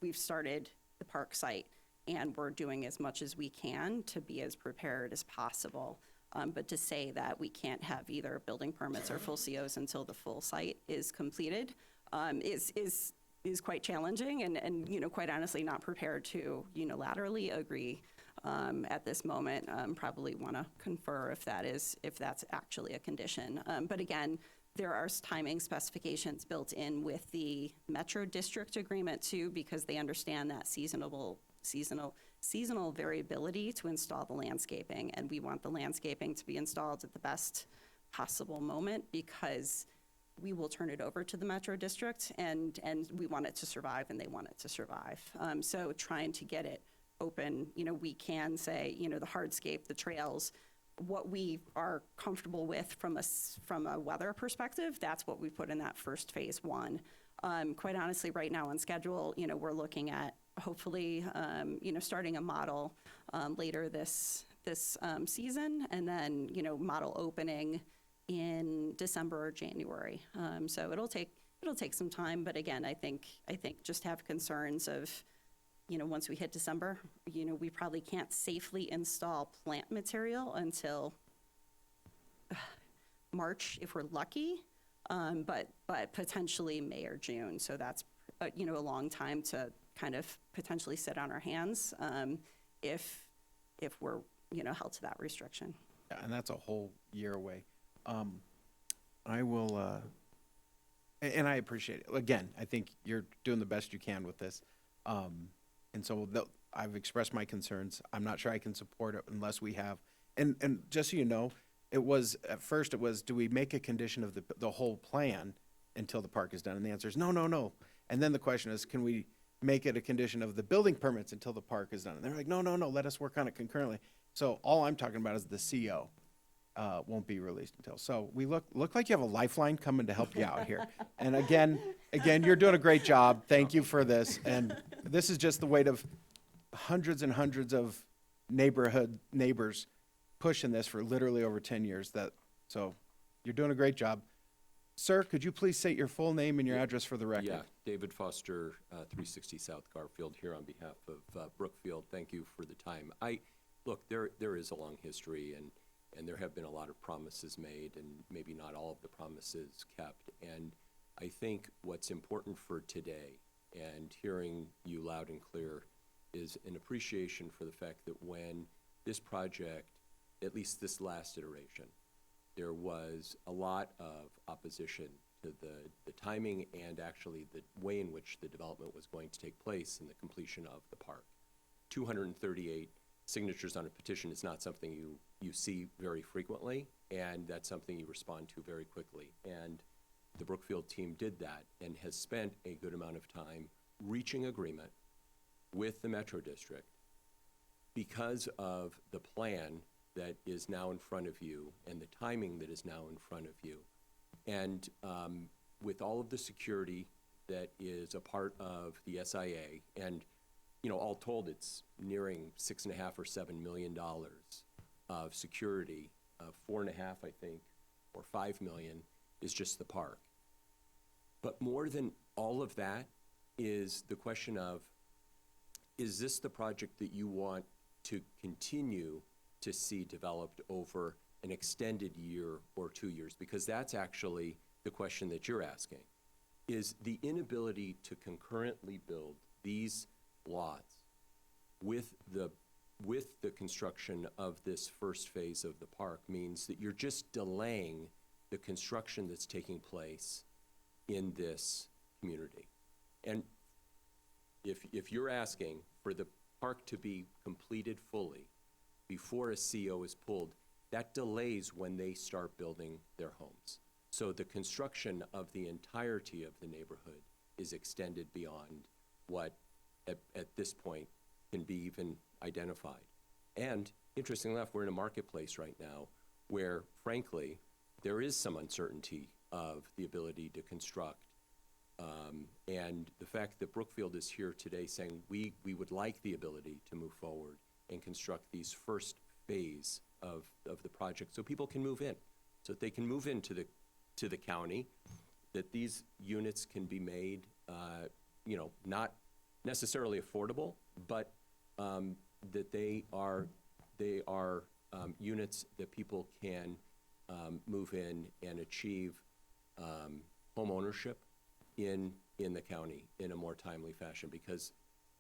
we've started the park site, and we're doing as much as we can to be as prepared as possible. But to say that we can't have either building permits or full COs until the full site is completed is quite challenging, and quite honestly not prepared to unilaterally agree at this moment. Probably want to confer if that's actually a condition. But again, there are timing specifications built in with the Metro District agreement too, because they understand that seasonal variability to install the landscaping, and we want the landscaping to be installed at the best possible moment, because we will turn it over to the Metro District, and we want it to survive, and they want it to survive. So trying to get it open, we can say, the hardscape, the trails, what we are comfortable with from a weather perspective, that's what we put in that first phase one. Quite honestly, right now on schedule, we're looking at hopefully, starting a model later this season, and then, model opening in December or January. So it'll take some time, but again, I think just have concerns of, once we hit December, we probably can't safely install plant material until March if we're lucky, but potentially May or June. So that's a long time to kind of potentially sit on our hands if we're held to that restriction. Yeah, and that's a whole year away. I will, and I appreciate it. Again, I think you're doing the best you can with this. And so I've expressed my concerns. I'm not sure I can support it unless we have, and just so you know, at first it was, do we make a condition of the whole plan until the park is done? And the answer is no. And then the question is, can we make it a condition of the building permits until the park is done? And they're like, no, let us work on it concurrently. So all I'm talking about is the CO. won't be released until. So we look like you have a lifeline coming to help you out here. And again, you're doing a great job. Thank you for this. And this is just the weight of hundreds and hundreds of neighbors pushing this for literally over 10 years. So you're doing a great job. Sir, could you please state your full name and your address for the record? Yeah, David Foster, 360 South Garfield, here on behalf of Brookfield. Thank you for the time. Look, there is a long history, and there have been a lot of promises made, and maybe not all of the promises kept. And I think what's important for today, and hearing you loud and clear, is an appreciation for the fact that when this project, at least this last iteration, there was a lot of opposition to the timing and actually the way in which the development was going to take place in the completion of the park. 238 signatures on a petition is not something you see very frequently, and that's something you respond to very quickly. And the Brookfield team did that and has spent a good amount of time reaching agreement with the Metro District because of the plan that is now in front of you and the timing that is now in front of you. And with all of the security that is a part of the SIA, and all told, it's nearing $6.5 or $7 million of security. 4.5, I think, or 5 million is just the park. But more than all of that is the question of, is this the project that you want to continue to see developed over an extended year or 2 years? Because that's actually the question that you're asking. Is the inability to concurrently build these lots with the construction of this first phase of the park means that you're just delaying the construction that's taking place in this community. And if you're asking for the park to be completed fully before a CO is pulled, that delays when they start building their homes. So the construction of the entirety of the neighborhood is extended beyond what at this point can be even identified. And interestingly enough, we're in a marketplace right now where, frankly, there is some uncertainty of the ability to construct. And the fact that Brookfield is here today saying we would like the ability to move forward and construct these first phase of the project so people can move in, so that they can move into the county, that these units can be made, not necessarily affordable, but that they are units that people can move in and achieve home ownership in the county in a more timely fashion, because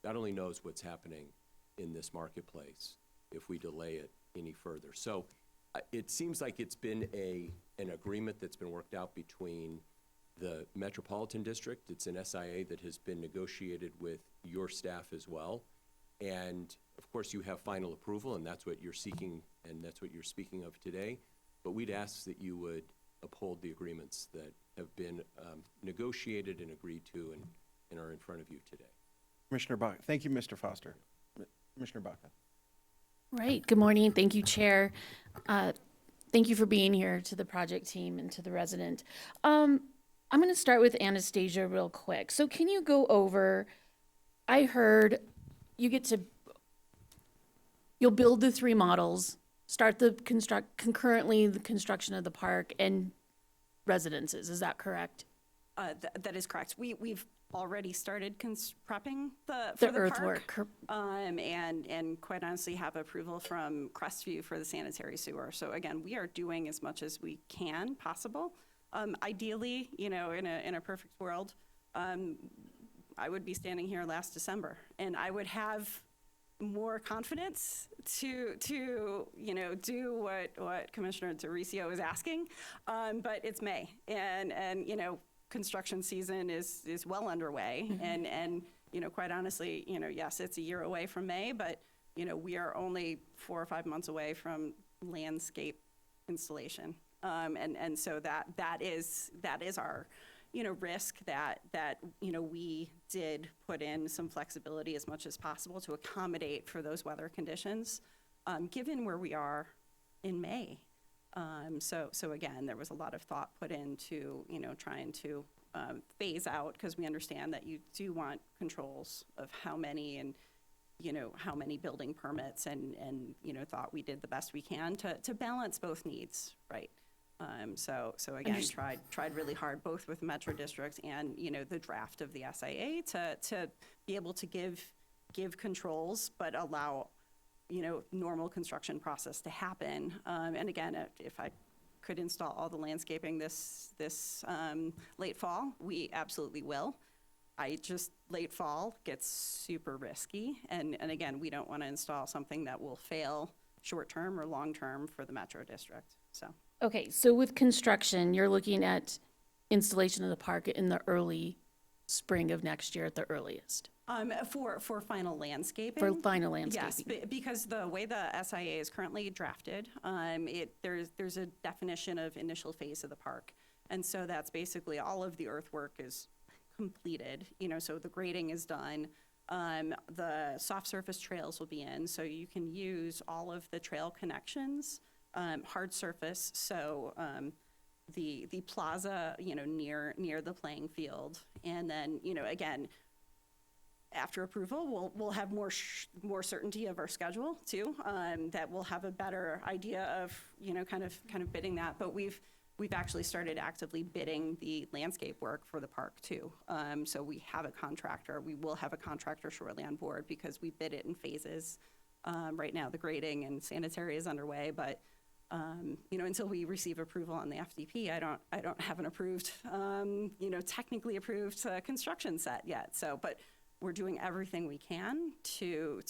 God only knows what's happening in this marketplace if we delay it any further. So it seems like it's been an agreement that's been worked out between the Metropolitan District. It's an SIA that has been negotiated with your staff as well. And of course you have final approval, and that's what you're seeking, and that's what you're speaking of today. But we'd ask that you would uphold the agreements that have been negotiated and agreed to and are in front of you today. Commissioner Baca. Thank you, Mr. Foster. Commissioner Baca. Right. Good morning. Thank you, Chair. Thank you for being here, to the project team and to the resident. I'm going to start with Anastasia real quick. So can you go over, I heard you'll build the 3 models, start concurrently the construction of the park and residences. Is that correct? That is correct. We've already started prepping for The the earthwork. park, and quite honestly have approval from Crestview for the sanitary sewer. So again, we are doing as much as we can possible. Ideally, in a perfect world, I would be standing here last December, and I would have more confidence to do what Commissioner Tauricio is asking. But it's May, and construction season is well underway, and quite honestly, yes, it's a year away from May, but we are only 4 or 5 months away from landscape installation, and so that is our risk that we did put in some flexibility as much as possible to accommodate for those weather conditions. Given where we are in May, So again, there was a lot of thought put into, you know, trying to phase out, because we understand that you do want controls of how many and, you know, how many building permits, and you know, thought we did the best we can to balance both needs, right? So again, tried really hard, both with Metro District and, you know, the draft of the SIA to be able to give controls, but allow, you know, normal construction process to happen. And again, if I could install all the landscaping this late fall, we absolutely will. Late fall gets super risky. And again, we don't want to install something that will fail short-term or long-term for the Metro District, so. Okay, so with construction, you're looking at installation of the park in the early spring of next year at the earliest. For final landscaping. For final landscaping. Yes, because the way the SIA is currently drafted, there's a definition of initial phase of the park. And so that's basically all of the earthwork is completed, you know, so the grading is done. The soft surface trails will be in, so you can use all of the trail connections, hard surface, so the plaza, you know, near the playing field. And then, you know, again, after approval, we'll have more certainty of our schedule too. That we'll have a better idea of, you know, kind of bidding that. But we've actually started actively bidding the landscape work for the park too. So we have a contractor. We will have a contractor shortly on board, because we bid it in phases. Right now, the grading and sanitary is underway, but you know, until we receive approval on the FDP, I don't have an approved, you know, technically approved construction set yet. So, but we're doing everything we can to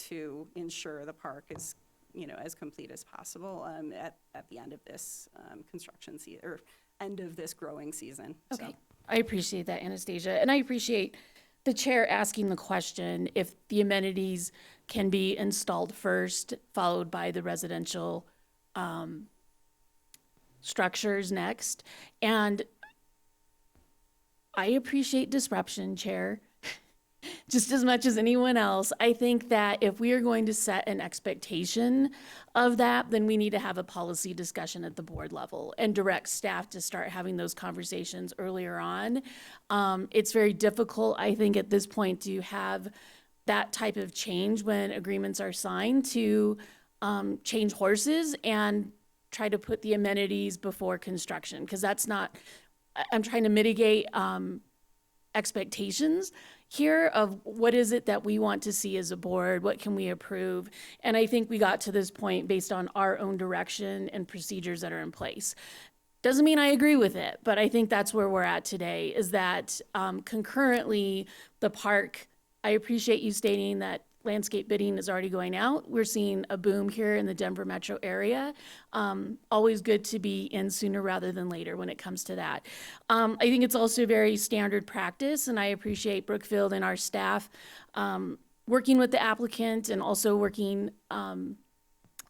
ensure the park is, you know, as complete as possible at the end of this construction season, or end of this growing season. Okay, So. I appreciate that, Anastasia, and I appreciate the chair asking the question if the amenities can be installed first, followed by the residential structures next. And I appreciate disruption, Chair, just as much as anyone else. I think that if we are going to set an expectation of that, then we need to have a policy discussion at the board level and direct staff to start having those conversations earlier on. It's very difficult, I think, at this point to have that type of change when agreements are signed to change horses and try to put the amenities before construction, because that's not, I'm trying to mitigate expectations here of what is it that we want to see as a board, what can we approve? And I think we got to this point based on our own direction and procedures that are in place. Doesn't mean I agree with it, but I think that's where we're at today, is that concurrently the park, I appreciate you stating that landscape bidding is already going out. We're seeing a boom here in the Denver metro area. Always good to be in sooner rather than later when it comes to that. I think it's also very standard practice, and I appreciate Brookfield and our staff working with the applicant and also working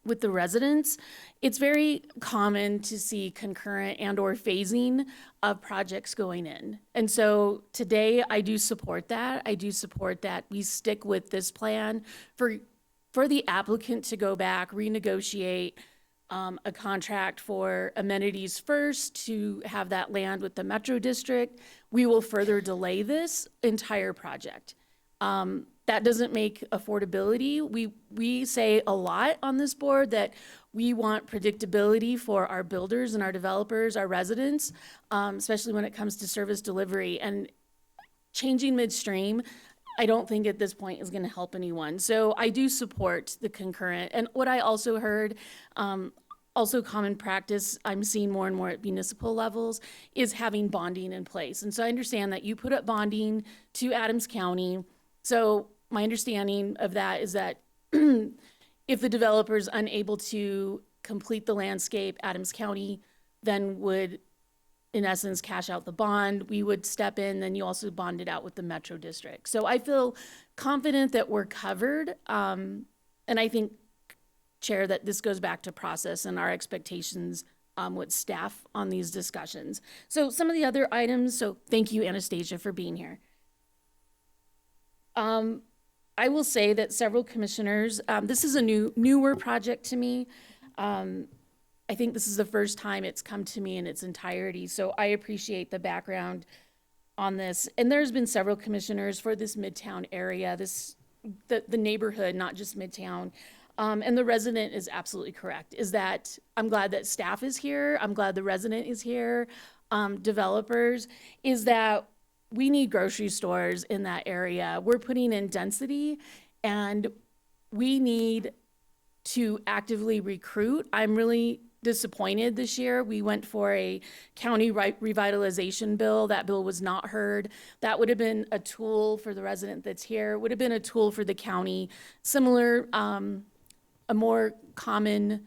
with the residents. It's very common to see concurrent and or phasing of projects going in. And so today I do support that. I do support that we stick with this plan for the applicant to go back, renegotiate a contract for amenities first, to have that land with the Metro District. We will further delay this entire project. That doesn't make affordability. We say a lot on this board that we want predictability for our builders and our developers, our residents, especially when it comes to service delivery. And changing midstream, I don't think at this point is going to help anyone. So I do support the concurrent. And what I also heard, also common practice I'm seeing more and more at municipal levels, is having bonding in place. And so I understand that you put up bonding to Adams County. So my understanding of that is that if the developer is unable to complete the landscape, Adams County then would, in essence, cash out the bond. We would step in, then you also bond it out with the Metro District. So I feel confident that we're covered. And I think, Chair, that this goes back to process and our expectations with staff on these discussions. So some of the other items, so thank you, Anastasia, for being here. I will say that several commissioners, this is a newer project to me. I think this is the first time it's come to me in its entirety. So I appreciate the background on this. And there's been several commissioners for this Midtown area, the neighborhood, not just Midtown. And the resident is absolutely correct, is that I'm glad that staff is here. I'm glad the resident is here. Developers, is that we need grocery stores in that area. We're putting in density and we need to actively recruit. I'm really disappointed this year. We went for a county revitalization bill. That bill was not heard. That would have been a tool for the resident that's here, would have been a tool for the county. Similar, a more common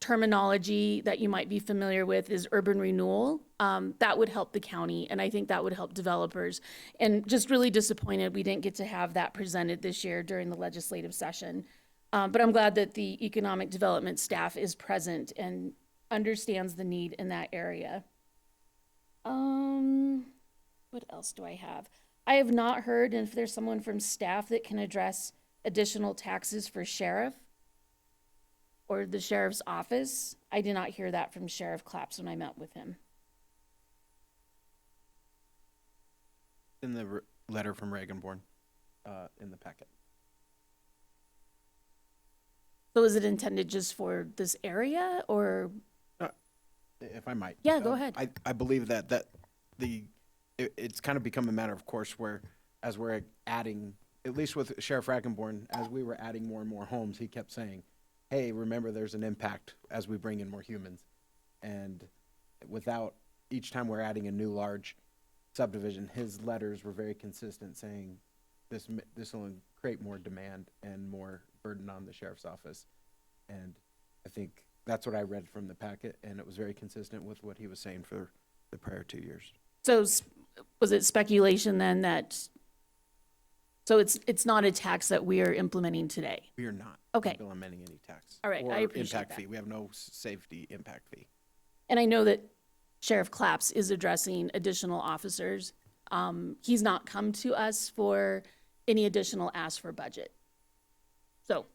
terminology that you might be familiar with is urban renewal. That would help the county, and I think that would help developers. And just really disappointed we didn't get to have that presented this year during the legislative session. But I'm glad that the economic development staff is present and understands the need in that area. What else do I have? I have not heard if there's someone from staff that can address additional taxes for sheriff or the sheriff's office. I did not hear that from Sheriff Claps when I met with him. In the letter from Reaganborn, in the packet. So is it intended just for this area or? If I might. Yeah, go ahead. I believe that it's kind of become a matter of course where, as we're adding, at least with Sheriff Reaganborn, as we were adding more and more homes, he kept saying, hey, remember there's an impact as we bring in more humans. And without, each time we're adding a new large subdivision, his letters were very consistent saying this will create more demand and more burden on the sheriff's office. And I think that's what I read from the packet, and it was very consistent with what he was saying for the prior 2 years. So was it speculation then that, so it's not a tax that we are implementing today? We are not Okay. implementing any tax. All right, or I appreciate impact that. fee. We have no safety impact fee. And I know that Sheriff Claps is addressing additional officers. He's not come to us for any additional ask for budget. So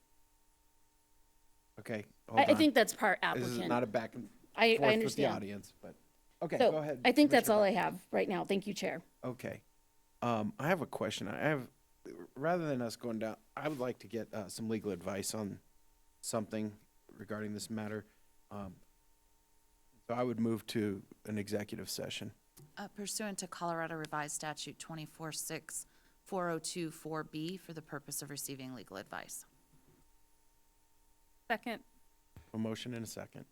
Okay, I think that's part This applicant. is not a back and I forth with the understand. audience, but, okay, So go ahead. I think that's Commissioner all I have right now. Thank you, Chair. Okay. I have a question. Rather than us going down, I would like to get some legal advice on something regarding this matter. So I would move to an executive session. Pursuant to Colorado Revised Statute 246402-4B for the purpose of receiving legal advice. Second. A motion and a second.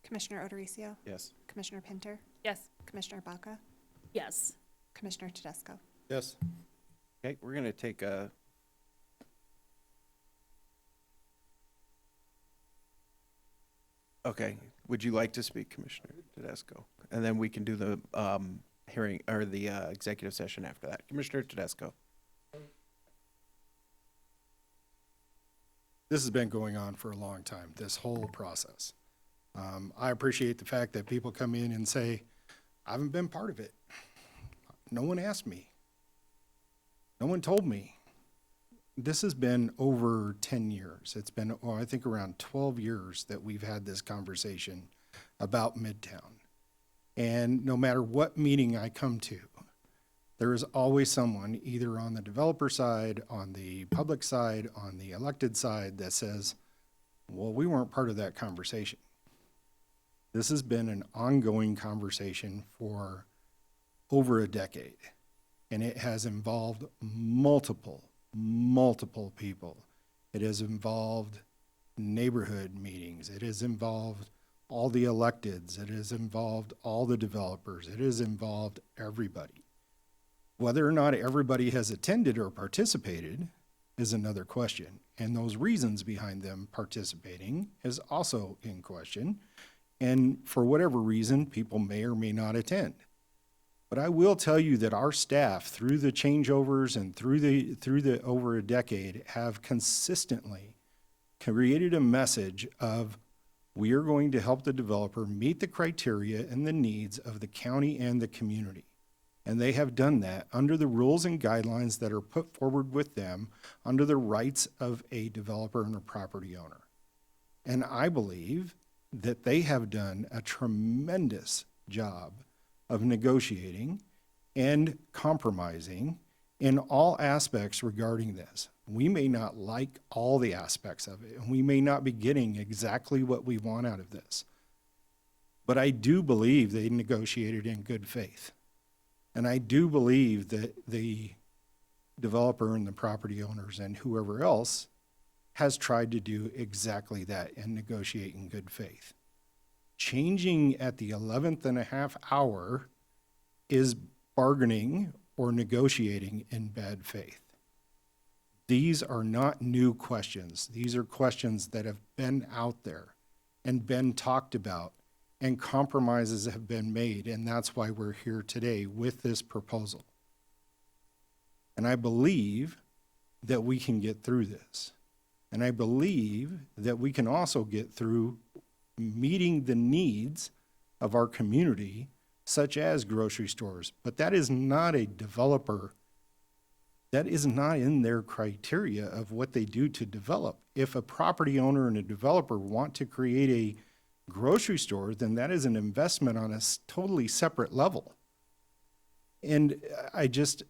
Commissioner Odericio? Yes. Commissioner Pinter? Yes. Commissioner Baca? Yes. Commissioner Tedesco? Yes. Okay, we're going to take a Okay, would you like to speak, Commissioner Tedesco? And then we can do the hearing, or the executive session after that. Commissioner Tedesco. This has been going on for a long time, this whole process. I appreciate the fact that people come in and say, I haven't been part of it. No one asked me. No one told me. This has been over 10 years. It's been, I think, around 12 years that we've had this conversation about Midtown. And no matter what meeting I come to, there is always someone, either on the developer side, on the public side, on the elected side, that says, well, we weren't part of that conversation. This has been an ongoing conversation for over a decade, and it has involved multiple people. It has involved neighborhood meetings. It has involved all the electeds. It has involved all the developers. It has involved everybody. Whether or not everybody has attended or participated is another question. And those reasons behind them participating is also in question. And for whatever reason, people may or may not attend. But I will tell you that our staff, through the changeovers and through the over a decade, have consistently created a message of, we are going to help the developer meet the criteria and the needs of the county and the community. And they have done that under the rules and guidelines that are put forward with them under the rights of a developer and a property owner. And I believe that they have done a tremendous job of negotiating and compromising in all aspects regarding this. We may not like all the aspects of it, and we may not be getting exactly what we want out of this. But I do believe they negotiated in good faith. And I do believe that the developer and the property owners and whoever else has tried to do exactly that and negotiate in good faith. Changing at the 11th and a half hour is bargaining or negotiating in bad faith. These are not new questions. These are questions that have been out there and been talked about, and compromises have been made, and that's why we're here today with this proposal. And I believe that we can get through this. And I believe that we can also get through meeting the needs of our community, such as grocery stores. But that is not a developer, that is not in their criteria of what they do to develop. If a property owner and a developer want to create a grocery store, then that is an investment on a totally separate level. And I just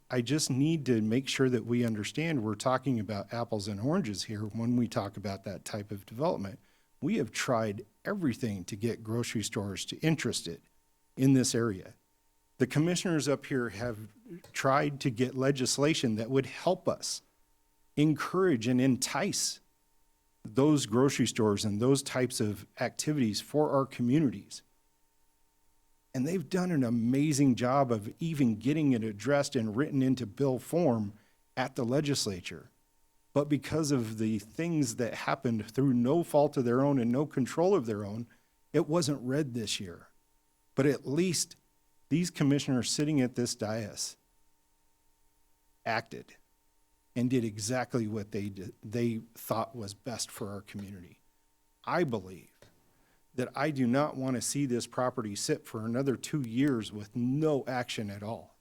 need to make sure that we understand we're talking about apples and oranges here when we talk about that type of development. We have tried everything to get grocery stores to interested in this area. The commissioners up here have tried to get legislation that would help us encourage and entice those grocery stores and those types of activities for our communities. And they've done an amazing job of even getting it addressed and written into bill form at the legislature. But because of the things that happened through no fault of their own and no control of their own, it wasn't read this year. But at least these commissioners sitting at this dais acted and did exactly what they thought was best for our community. I believe that I do not want to see this property sit for another 2 years with no action at all.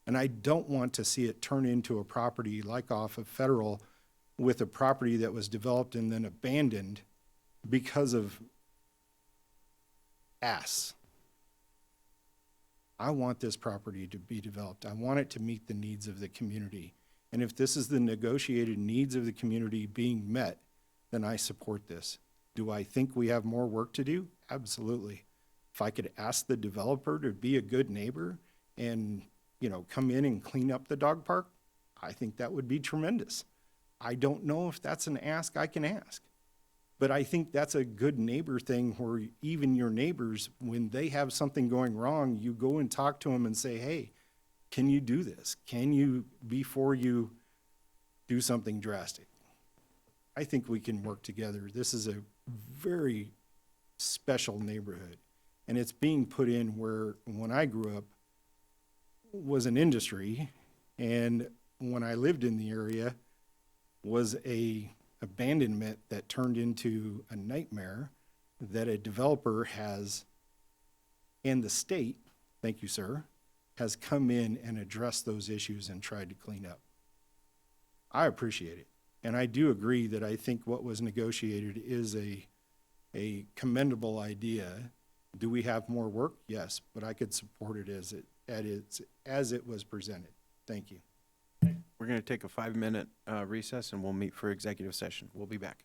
And I don't want to see it turn into a property like off of Federal, with a property that was developed and then abandoned because of ass. I want this property to be developed. I want it to meet the needs of the community. And if this is the negotiated needs of the community being met, then I support this. Do I think we have more work to do? Absolutely. If I could ask the developer to be a good neighbor and, come in and clean up the dog park, I think that would be tremendous. I don't know if that's an ask I can ask, but I think that's a good neighbor thing where even your neighbors, when they have something going wrong, you go and talk to them and say, hey, can you do this? Can you, before you do something drastic? I think we can work together. This is a very special neighborhood, and it's being put in where, when I grew up, was an industry, and when I lived in the area, was a abandonment that turned into a nightmare that a developer has, and the state, thank you, sir, has come in and addressed those issues and tried to clean up. I appreciate it. And I do agree that I think what was negotiated is a commendable idea. Do we have more work? Yes, but I could support it as it was presented. Thank you. We're going to take a 5-minute recess, and we'll meet for executive session. We'll be back.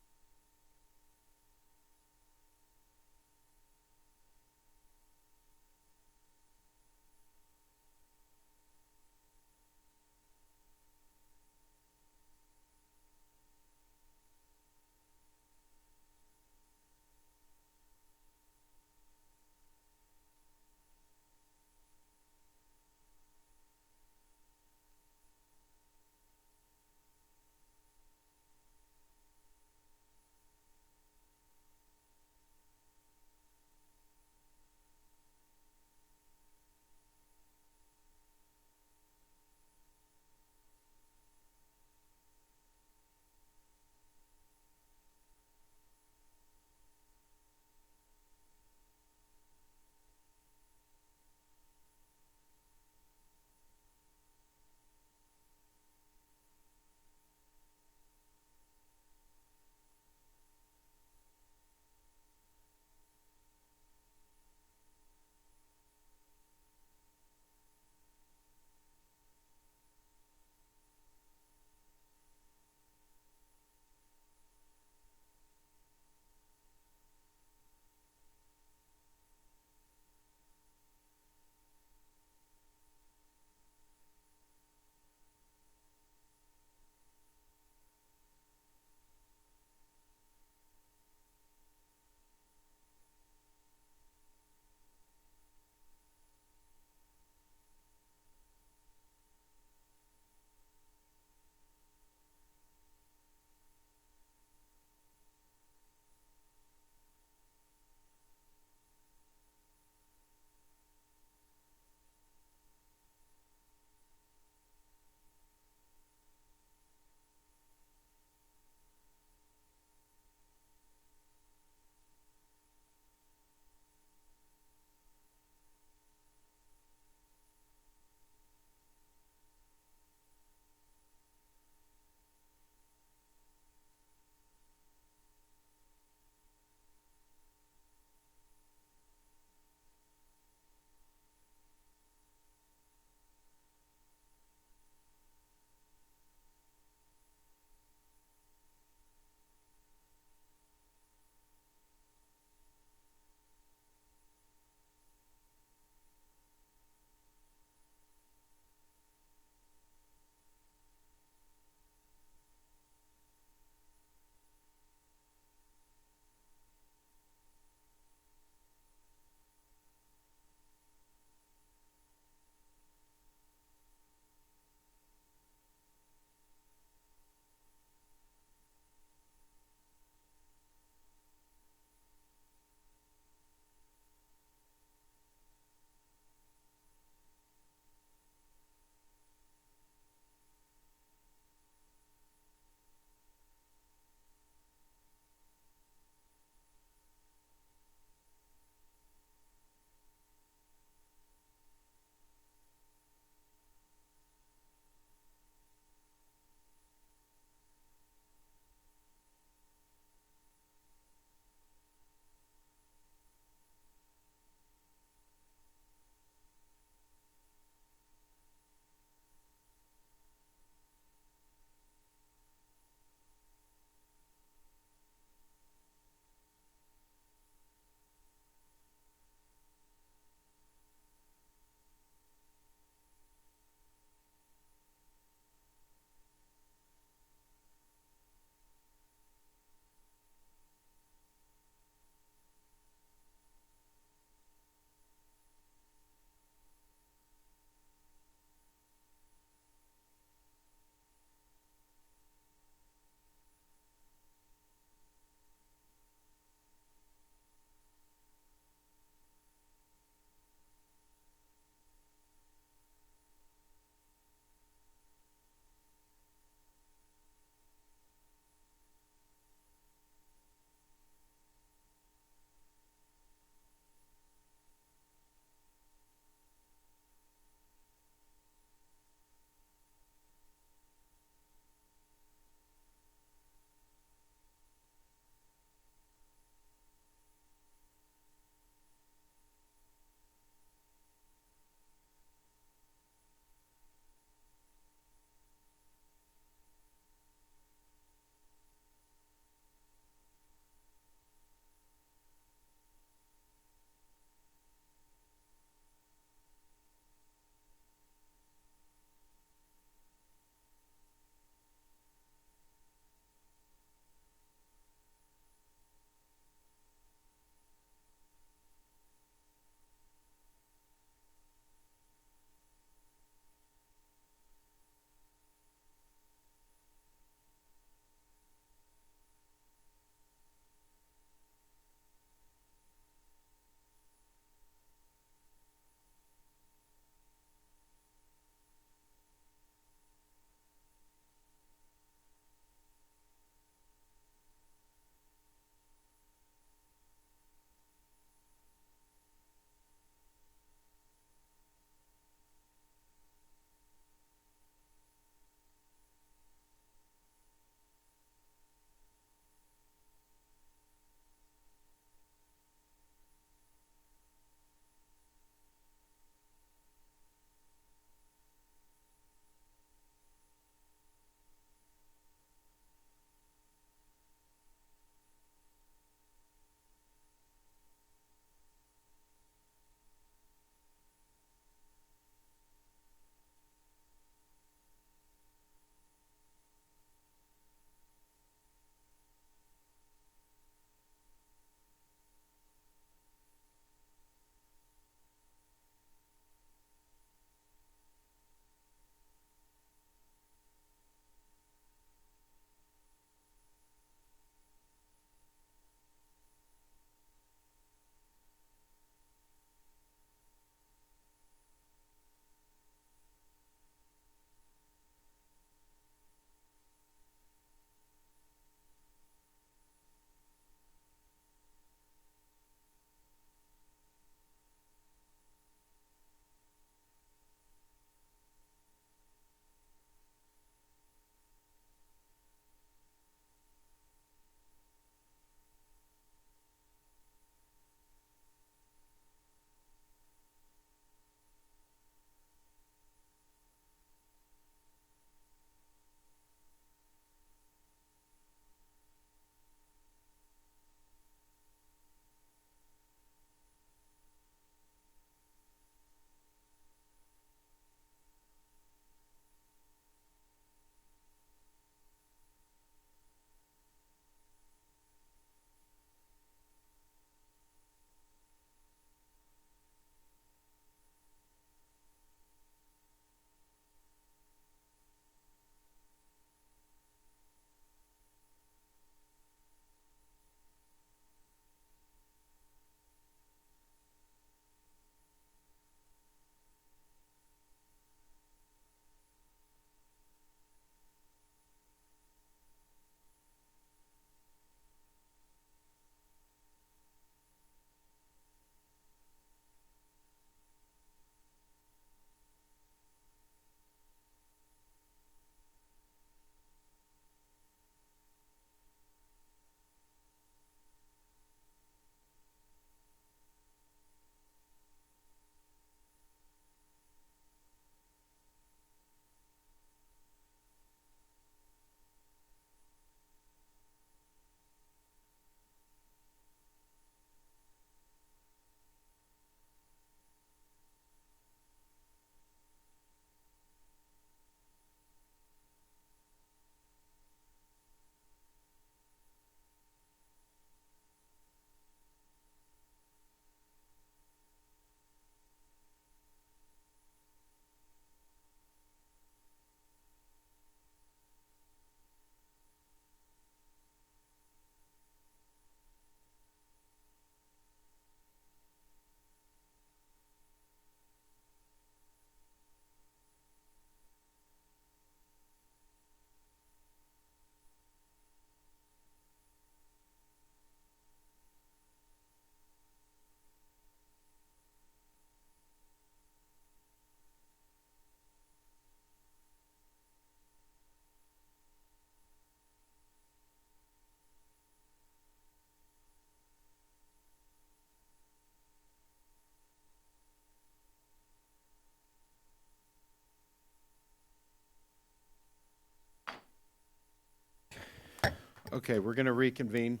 Okay, we're gonna reconvene.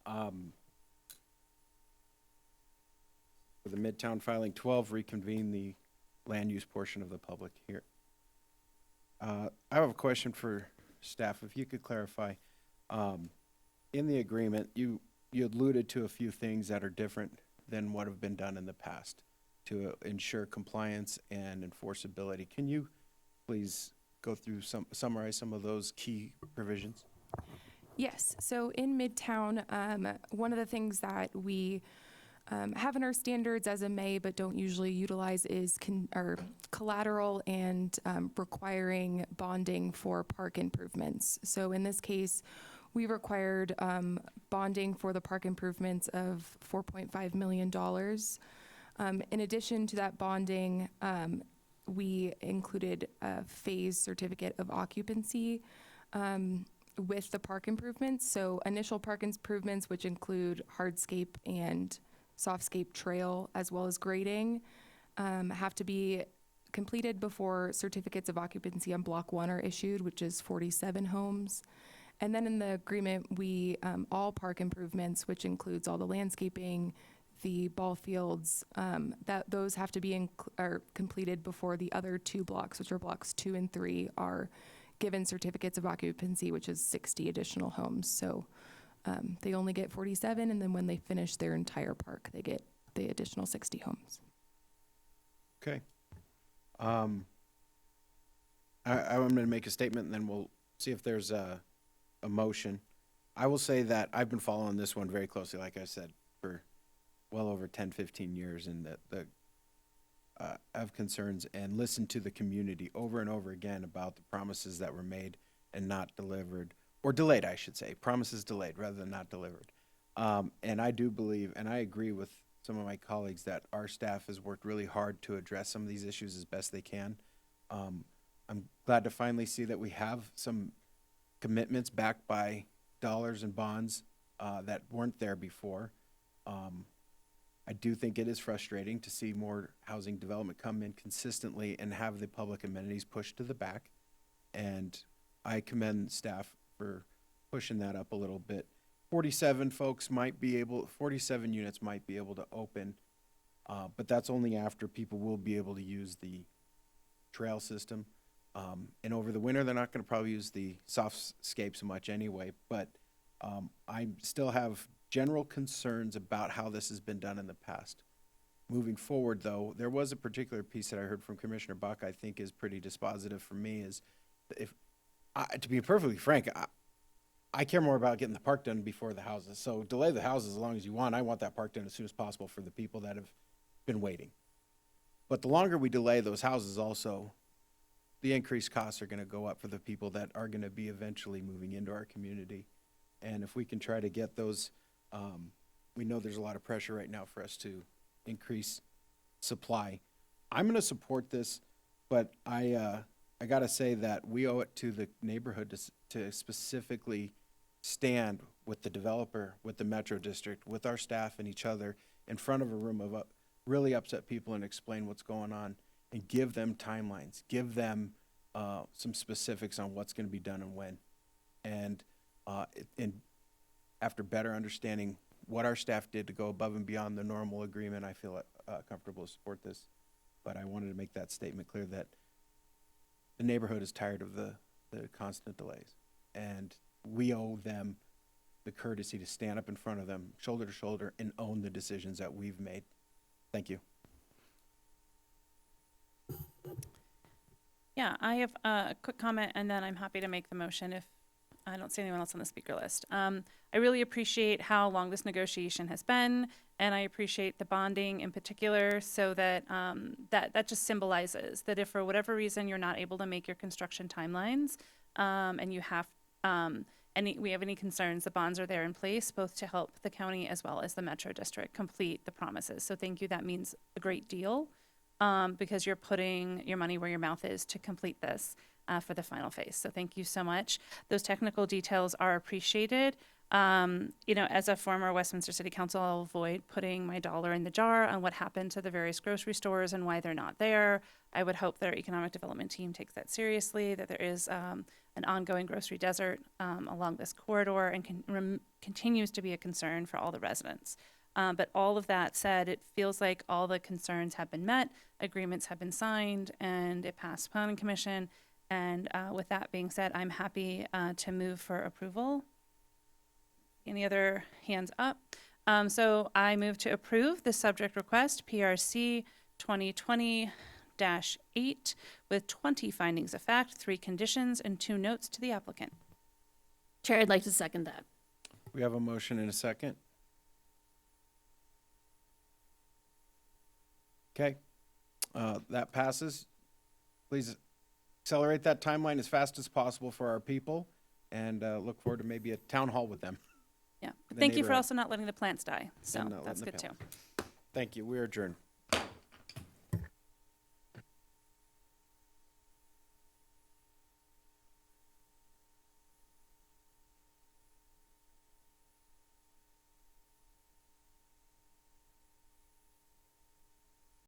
For the Midtown filing 12, reconvene the land use portion of the public here. I have a question for staff, if you could clarify. In the agreement, you alluded to a few things that are different than what have been done in the past to ensure compliance and enforceability. Can you please go through summarize some of those key provisions? Yes. So in Midtown, one of the things that we have in our standards as a may but don't usually utilize is collateral and requiring bonding for park improvements. So in this case, we required bonding for the park improvements of $4.5 million. In addition to that bonding, we included a phase certificate of occupancy with the park improvements. So initial park improvements, which include hardscape and softscape trail, as well as grading, have to be completed before certificates of occupancy on Block 1 are issued, which is 47 homes. And then in the agreement, we all park improvements, which includes all the landscaping, the ball fields, that those have to be are completed before the other two blocks, which are blocks 2 and 3, are given certificates of occupancy, which is 60 additional homes. So they only get 47, and then when they finish their entire park, they get the additional 60 homes. Okay. I'm going to make a statement, and then we'll see if there's a motion. I will say that I've been following this one very closely, like I said, for well over 10, 15 years, and the have concerns and listened to the community over and over again about the promises that were made and not delivered, or delayed, I should say. Promises delayed rather than not delivered. And I do believe, and I agree with some of my colleagues, that our staff has worked really hard to address some of these issues as best they can. I'm glad to finally see that we have some commitments backed by dollars and bonds that weren't there before. I do think it is frustrating to see more housing development come in consistently and have the public amenities pushed to the back. And I commend staff for pushing that up a little bit. 47 units might be able to open, but that's only after people will be able to use the trail system. And over the winter, they're not going to probably use the softscape so much anyway, but I still have general concerns about how this has been done in the past. Moving forward, though, there was a particular piece that I heard from Commissioner Buck I think is pretty dispositive for me, is to be perfectly frank, I care more about getting the park done before the houses. So delay the houses as long as you want. I want that park done as soon as possible for the people that have been waiting. But the longer we delay those houses also, the increased costs are going to go up for the people that are going to be eventually moving into our community. And if we can try to get those, we know there's a lot of pressure right now for us to increase supply. I'm going to support this, but I got to say that we owe it to the neighborhood to specifically stand with the developer, with the Metro District, with our staff and each other in front of a room of really upset people and explain what's going on and give them timelines, give them some specifics on what's going to be done and when. And after better understanding what our staff did to go above and beyond the normal agreement, I feel comfortable to support this. But I wanted to make that statement clear that the neighborhood is tired of the constant delays. And we owe them the courtesy to stand up in front of them, shoulder to shoulder, and own the decisions that we've made. Thank you. Yeah, I have a quick comment, and then I'm happy to make the motion if I don't see anyone else on the speaker list. I really appreciate how long this negotiation has been, and I appreciate the bonding in particular, so that that just symbolizes that if for whatever reason you're not able to make your construction timelines, and you have we have any concerns, the bonds are there in place, both to help the county as well as the Metro District complete the promises. So thank you. That means a great deal, because you're putting your money where your mouth is to complete this for the final phase. So thank you so much. Those technical details are appreciated. As a former Westminster City Council, I'll avoid putting my dollar in the jar on what happened to the various grocery stores and why they're not there. I would hope that our economic development team takes that seriously, that there is an ongoing grocery desert along this corridor and continues to be a concern for all the residents. But all of that said, it feels like all the concerns have been met, agreements have been signed, and it passed Planning Commission. And with that being said, I'm happy to move for approval. Any other hands up? So I move to approve the subject request, PRC 2020-8, with 20 findings of fact, 3 conditions, and 2 notes to the applicant. Chair, I'd like to second that. We have a motion and a second. Okay, that passes. Please accelerate that timeline as fast as possible for our people, and look forward to maybe a town hall with them. Yeah. The Thank you for neighborhood. also not letting the plants die. So And not that's letting good the too. Thank you. We are adjourned.